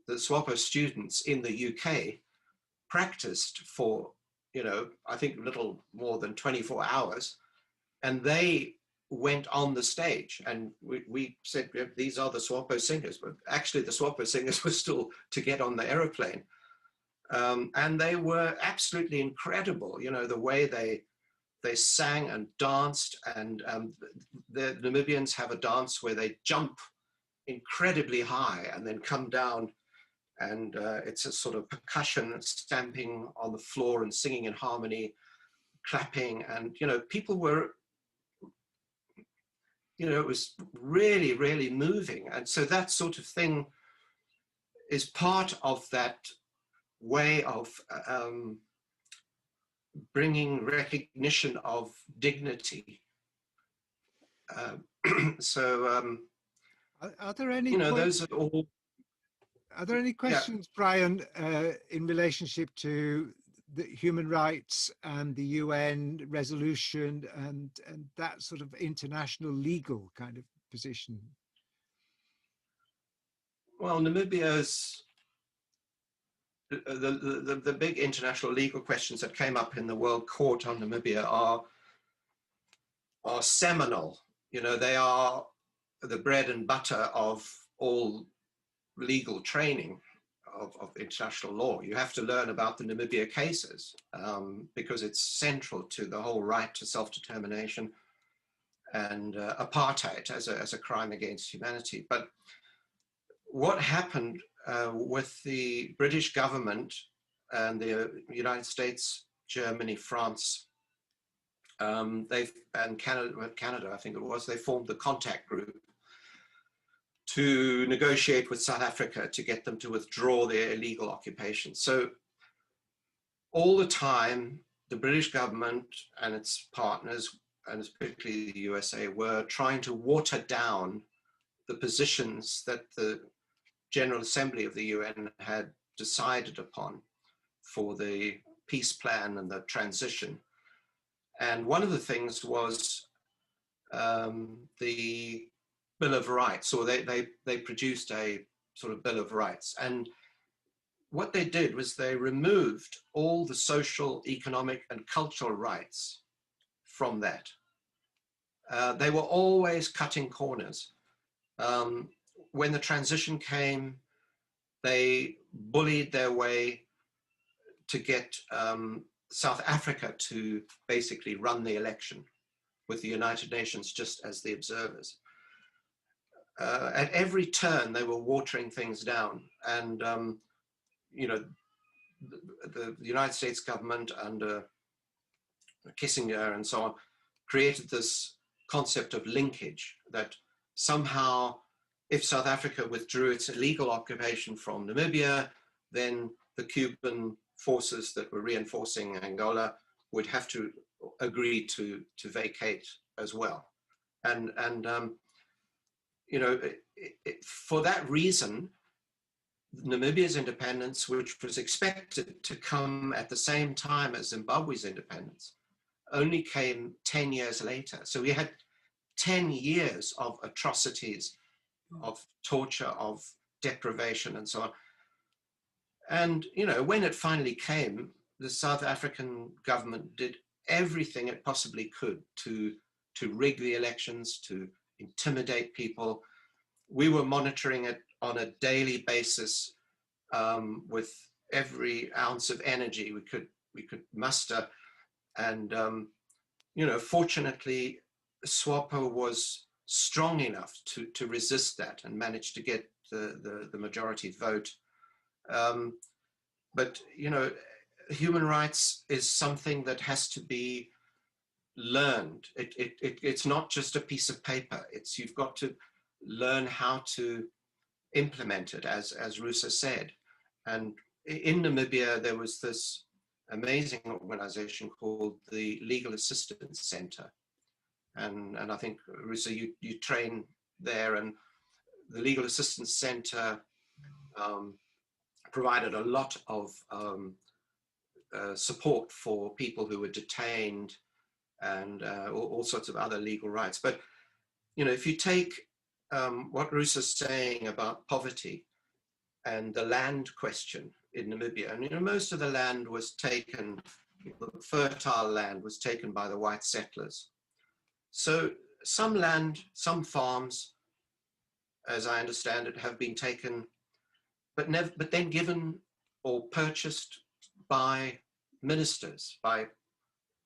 SWAPO students in the UK practiced for, you know, I think a little more than 24 hours, and they went on the stage, and we said, these are the SWAPO singers, but actually the SWAPO singers were still to get on the aeroplane. And they were absolutely incredible, you know, the way they sang and danced. And the Namibians have a dance where they jump incredibly high and then come down, and it's a sort of percussion, stamping on the floor and singing in harmony, clapping, and, you know, people were, you know, it was really, really moving. And so that sort of thing is part of that way of bringing recognition of dignity. Are there any, you know, those are all. Are there any questions, yeah, Brian, in relationship to the human rights and the UN resolution and that sort of international legal kind of position? Well, Namibia's, the big international legal questions that came up in the World Court on Namibia are seminal. You know, they are the bread and butter of all legal training of international law. You have to learn about the Namibia cases because it's central to the whole right to self-determination and apartheid as a crime against humanity. But what happened with the British government and the United States, Germany, France, and Canada, I think it was, they formed the contact group to negotiate with South Africa to get them to withdraw their illegal occupation. So all the time, the British government and its partners, and particularly the USA, were trying to water down the positions that the General Assembly of the UN had decided upon for the peace plan and the transition. And one of the things was the Bill of Rights, or they produced a sort of Bill of Rights. And what they did was they removed all the social, economic, and cultural rights from that. They were always cutting corners. When the transition came, they bullied their way to get South Africa to basically run the election with the United Nations just as the observers. At every turn, they were watering things down. And, you know, the United States government under Kissinger and so on created this concept of linkage, that somehow if South Africa withdrew its illegal occupation from Namibia, then the Cuban forces that were reinforcing Angola would have to agree to vacate as well. And you know, for that reason, Namibia's independence, which was expected to come at the same time as Zimbabwe's independence, only came 10 years later. So we had 10 years of atrocities, of torture, of deprivation, and so on. And, you know, when it finally came, the South African government did everything it possibly could to rig the elections, to intimidate people. We were monitoring it on a daily basis with every ounce of energy we could muster. And, you know, fortunately, SWAPO was strong enough to resist that and managed to get the majority vote. But, you know, human rights is something that has to be learned. It's not just a piece of paper. You've got to learn how to implement it, as Rusa said. And in Namibia, there was this amazing organization called the Legal Assistance Center. And I think, Rusa, you train there, and the Legal Assistance Center provided a lot of support for people who were detained and all sorts of other legal rights. But, you know, if you take what Rusa's saying about poverty and the land question in Namibia, and, you know, most of the land was taken, fertile land was taken by the white settlers. So some land, some farms, as I understand it, have been taken, but then given or purchased by ministers, by,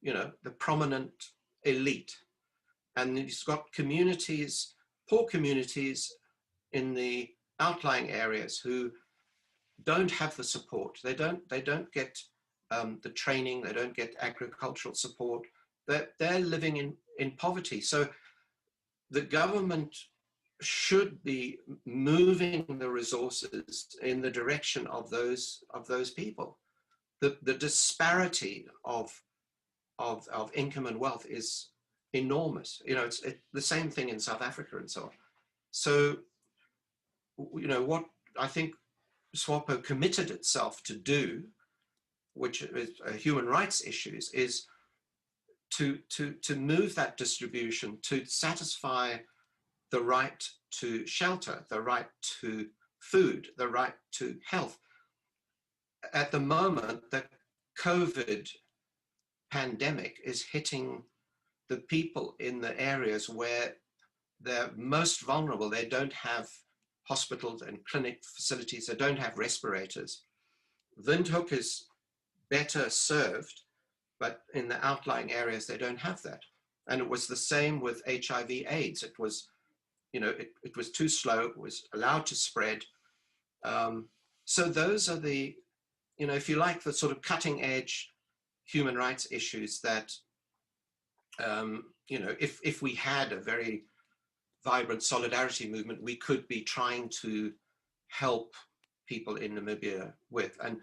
you know, the prominent elite. And you've got communities, poor communities in the outlying areas who don't have the support. They don't get the training. They don't get agricultural support. They're living in poverty. So the government should be moving the resources in the direction of those people. The disparity of income and wealth is enormous. You know, it's the same thing in South Africa and so on. So, you know, what I think SWAPO committed itself to do, which is human rights issues, is to move that distribution to satisfy the right to shelter, the right to food, the right to health. At the moment, the COVID pandemic is hitting the people in the areas where they're most vulnerable. They don't have hospitals and clinic facilities. They don't have respirators. Windhoek is better served, but in the outlying areas, they don't have that. And it was the same with HIV/AIDS. It was, you know, it was too slow. It was allowed to spread. So those are the, you know, if you like, the sort of cutting edge human rights issues that, you know, if we had a very vibrant solidarity movement, we could be trying to help people in Namibia with. And,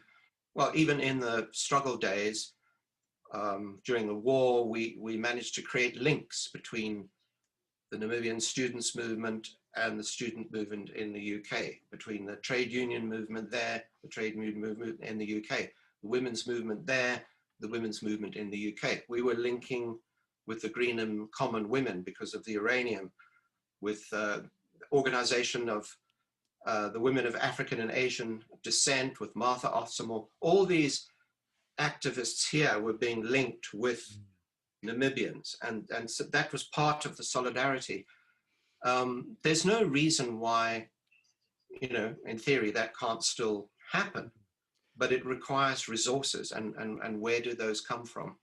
well, even in the struggle days, during the war, we managed to create links between the Namibian students movement and the student movement in the UK, between the trade union movement there, the trade union movement in the UK, the women's movement there, the women's movement in the UK. We were linking with the Greenham Common Women because of the uranium, with organization of the women of African and Asian descent with Martha Osamor, all these activists here were being linked with Namibians, and so that was part of the solidarity. There's no reason why, you know, in theory, that can't still happen, but it requires resources, and where do those come from?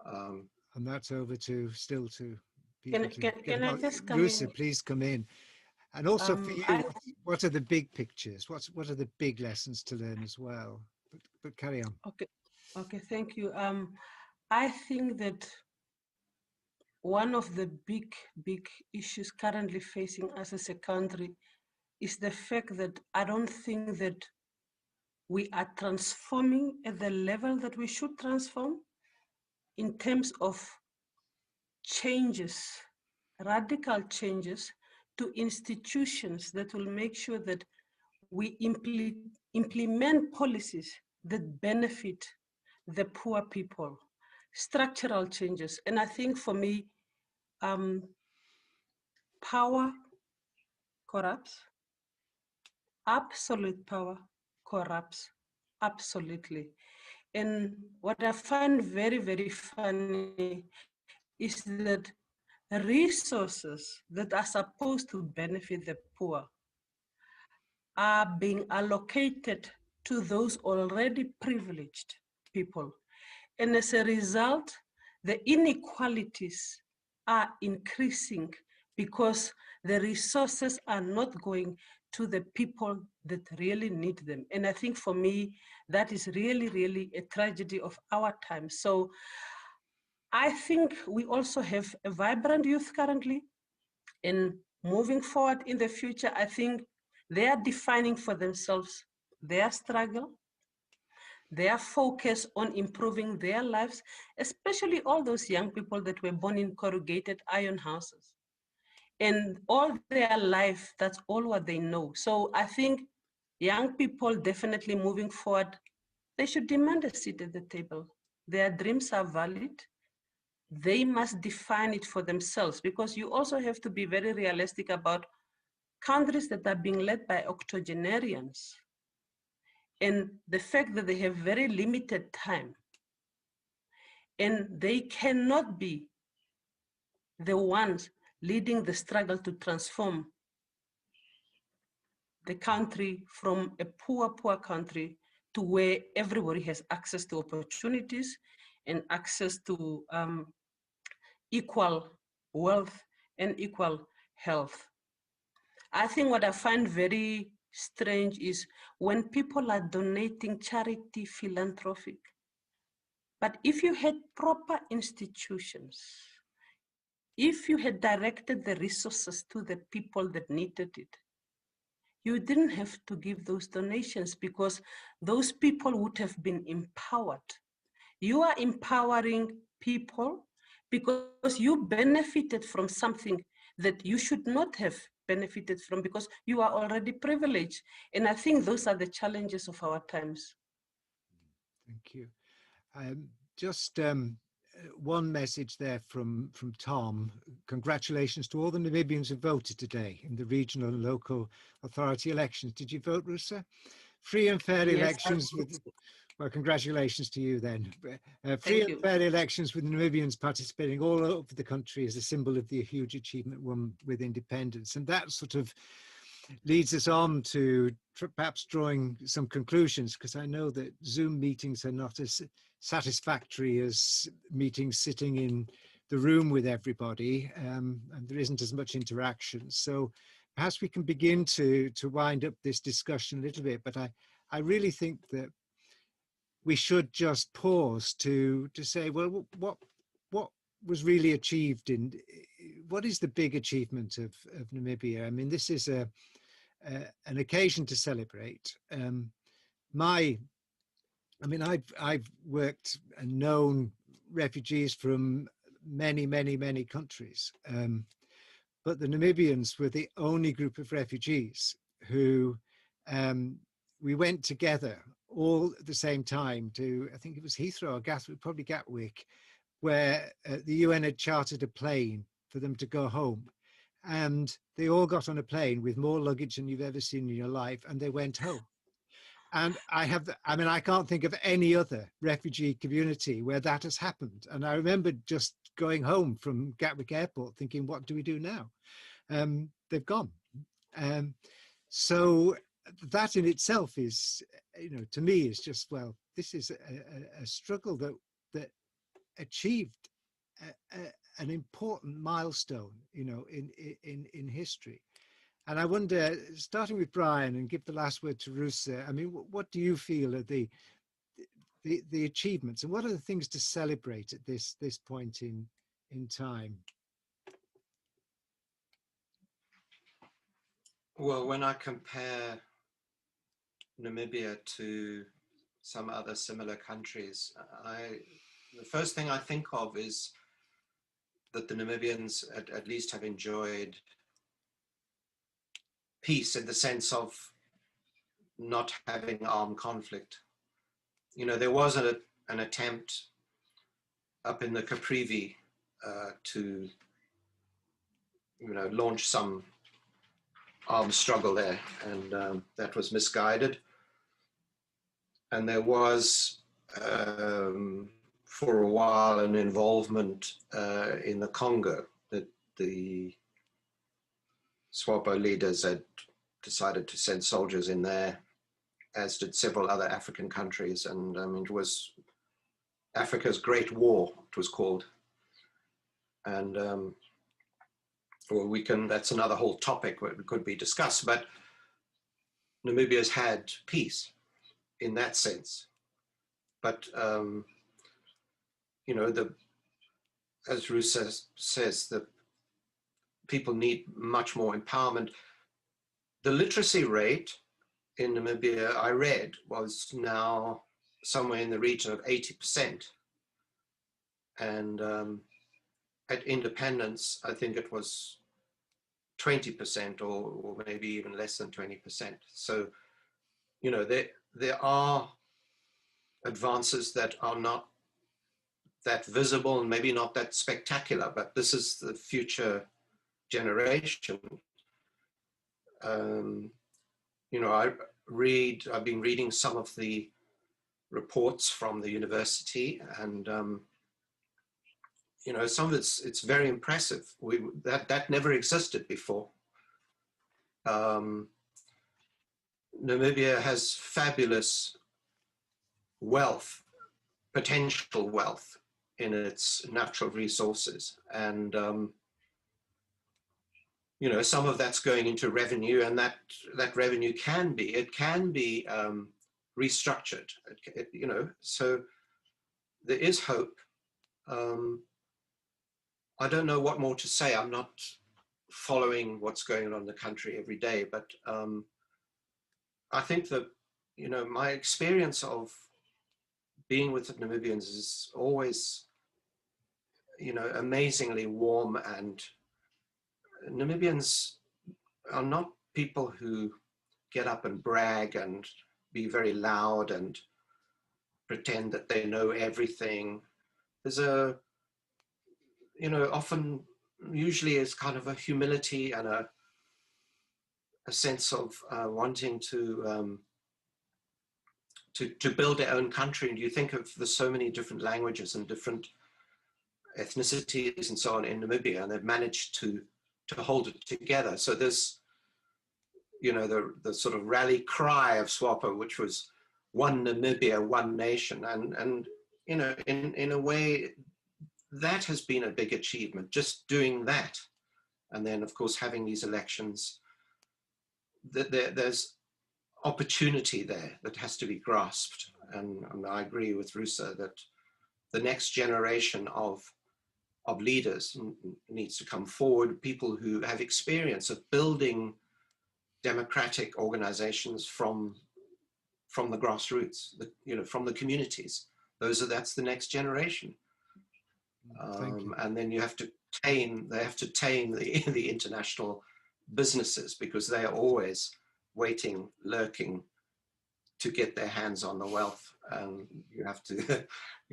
And that's over to still to Can, people. can I just come Rusa, in? please come in. And also for you, what are the big pictures? What are the big lessons to learn as well? But carry on. Okay, thank you. I think that one of the big issues currently facing us as a country is the fact that I don't think that we are transforming at the level that we should transform in terms of changes, radical changes to institutions that will make sure that we implement policies that benefit the poor people, structural changes. And I think for me, power corrupts, absolute power corrupts absolutely. And what I find very funny is that resources that are supposed to benefit the poor are being allocated to those already privileged people. And as a result, the inequalities are increasing because the resources are not going to the people that really need them. And I think for me, that is really a tragedy of our time. So I think we also have a vibrant youth currently, and moving forward in the future, I think they are defining for themselves their struggle, their focus on improving their lives, especially all those young people that were born in corrugated iron houses. And all their life, that's all what they know. So I think young people definitely moving forward, they should demand a seat at the table. Their dreams are valid. They must define it for themselves, because you also have to be very realistic about countries that are being led by octogenarians and the fact that they have very limited time and they cannot be the ones leading the struggle to transform the country from a poor country to where everybody has access to opportunities and access to equal wealth and equal health. I think what I find very strange is when people are donating charity philanthropic. But if you had proper institutions, if you had directed the resources to the people that needed it, you didn't have to give those donations because those people would have been empowered. You are empowering people because you benefited from something that you should not have benefited from because you are already privileged. And I think those are the challenges of our times. Thank you. Just one message there from Tom. Congratulations to all the Namibians who voted today in the regional and local authority elections. Did you vote, Rusa? Free and fair elections with, well, congratulations to you then. Free and fair elections with Namibians participating all over the country is a symbol of the huge achievement won with independence. And that sort of leads us on to perhaps drawing some conclusions, because I know that Zoom meetings are not as satisfactory as meetings sitting in the room with everybody, and there isn't as much interaction. So perhaps we can begin to wind up this discussion a little bit, but I really think that we should just pause to say, well, what was really achieved in, what is the big achievement of Namibia? I mean, this is an occasion to celebrate. I've worked and known refugees from many countries, but the Namibians were the only group of refugees who we went together all at the same time to, I think it was Heathrow or Gatwick, probably Gatwick, where the UN had chartered a plane for them to go home. and they all got on a plane with more luggage than you've ever seen in your life, and they went home. And I can't think of any other refugee community where that has happened. And I remember just going home from Gatwick Airport thinking, what do we do now? They've gone. So that in itself is, to me, is just, well, this is a struggle that achieved an important milestone, in history. And I wonder, starting with Brian, and give the last word to Rusa, I mean, what do you feel are the achievements, and what are the things to celebrate at this point in time? Well, when I compare Namibia to some other similar countries, the first thing I think of is that the Namibians at least have enjoyed peace in the sense of not having armed conflict. There was an attempt up in the Caprivi to, launch some armed struggle there, and that was misguided. And there was, for a while, an involvement in the Congo that the SWAPO leaders had decided to send soldiers in there, as did several other African countries. And it was Africa's Great War, it was called. And that's another whole topic that could be discussed, but Namibia's had peace in that sense. But, as Rusa says, the people need much more empowerment. The literacy rate in Namibia, I read, was now somewhere in the region of 80%. And at independence, I think it was 20% or maybe even less than 20%. So, there are advances that are not that visible and maybe not that spectacular, but this is the future generation. I've been reading some of the reports from the university, and some of it's very impressive. That never existed before. Namibia has fabulous wealth, potential wealth in its natural resources, and some of that's going into revenue, and that revenue can be restructured. So there is hope. I don't know what more to say. I'm not following what's going on in the country every day, but I think that my experience of being with the Namibians is always amazingly warm, and Namibians are not people who get up and brag and be very loud and pretend that they know everything. There's usually is kind of a humility and a sense of wanting to build their own country. And you think of the so many different languages and different ethnicities and so on in Namibia, and they've managed to hold it together. So this, the sort of rally cry of SWAPO, which was one Namibia, one nation, and in a way, that has been a big achievement, just doing that. And then, of course, having these elections, there's opportunity there that has to be grasped. And I agree with Rusa that the next generation of leaders needs to come forward, people who have experience of building democratic organizations from the grassroots, from the communities. That's the next generation. And then they have to tame the international businesses, because they are always waiting, lurking to get their hands on the wealth. You've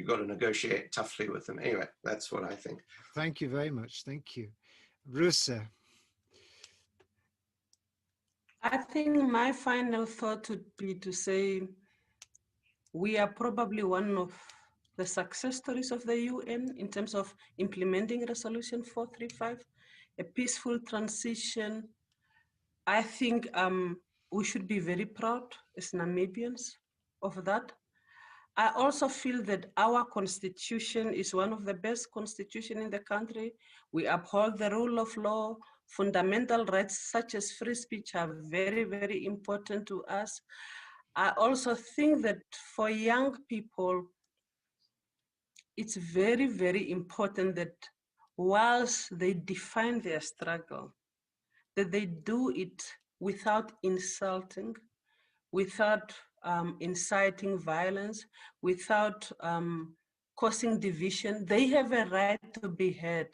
got to negotiate toughly with them. Anyway, that's what I think. Thank you very much. Thank you. Rusa. I think my final thought would be to say we are probably one of the success stories of the UN in terms of implementing Resolution 435, a peaceful transition. I think we should be very proud as Namibians of that. I also feel that our constitution is one of the best constitutions in the country. We uphold the rule of law. Fundamental rights such as free speech are very, very important to us. I also think that for young people, it's very, very important that whilst they define their struggle, that they do it without insulting, without inciting violence, without causing division. They have a right to be heard,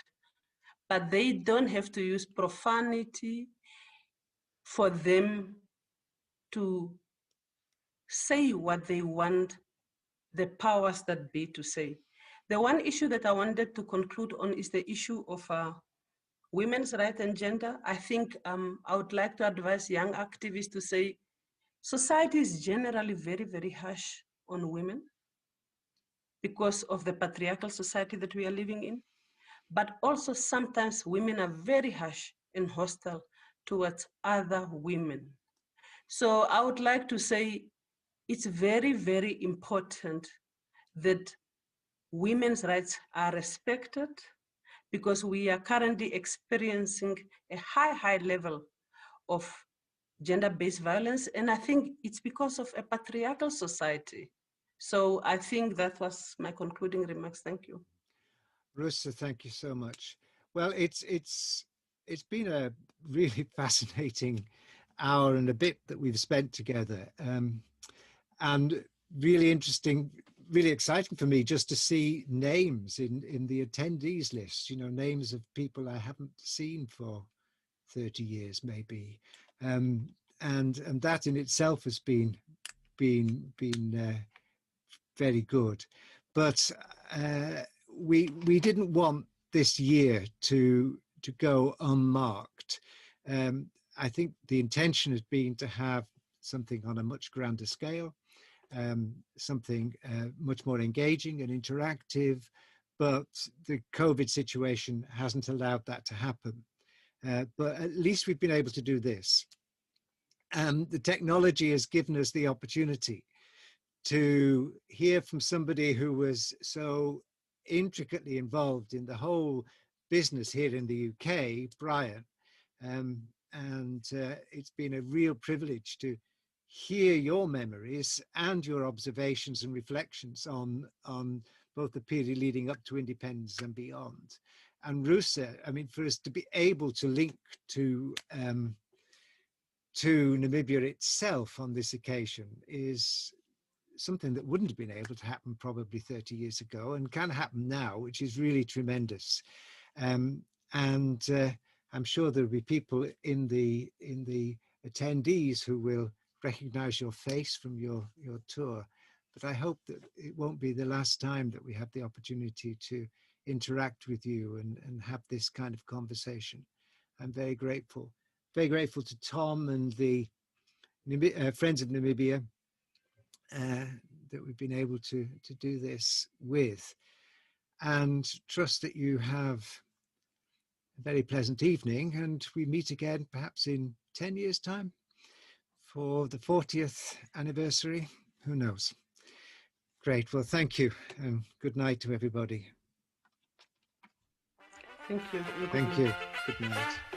but they don't have to use profanity for them to say what they want the powers that be to say. The one issue that I wanted to conclude on is the issue of women's rights and gender. I think I would like to advise young activists to say, society is generally very, very harsh on women because of the patriarchal society that we are living in. But also sometimes women are very harsh and hostile towards other women. So I would like to say it's very, very important that women's rights are respected because we are currently experiencing a high level of gender-based violence. And I think it's because of a patriarchal society. So I think that was my concluding remarks. Thank you. Rusa, thank you so much. Well, it's been a really fascinating hour and a bit that we've spent together, and really interesting, really exciting for me just to see names in the attendees list. You know, names of people I haven't seen for 30 years, maybe, and that in itself has been very good, but we didn't want this year to go unmarked. I think the intention has been to have something on a much grander scale, something much more engaging and interactive, but the COVID situation hasn't allowed that to happen. But at least we've been able to do this. And the technology has given us the opportunity to hear from somebody who was so intricately involved in the whole business here in the UK, Brian. And it's been a real privilege to hear your memories and your observations and reflections on both the period leading up to independence and beyond. And Rusa, I mean, for us to be able to link to Namibia itself on this occasion is something that wouldn't have been able to happen probably 30 years ago and can happen now, which is really tremendous. And I'm sure there'll be people in the attendees who will recognize your face from your tour. But I hope that it won't be the last time that we have the opportunity to interact with you and have this kind of conversation. I'm very grateful to Tom and the Friends of Namibia that we've been able to do this with, and trust that you have a very pleasant evening, and we meet again perhaps in 10 years' time for the 40th anniversary. Who knows? Great. Well, thank you, and good night to everybody. Thank you. Thank you. Good night.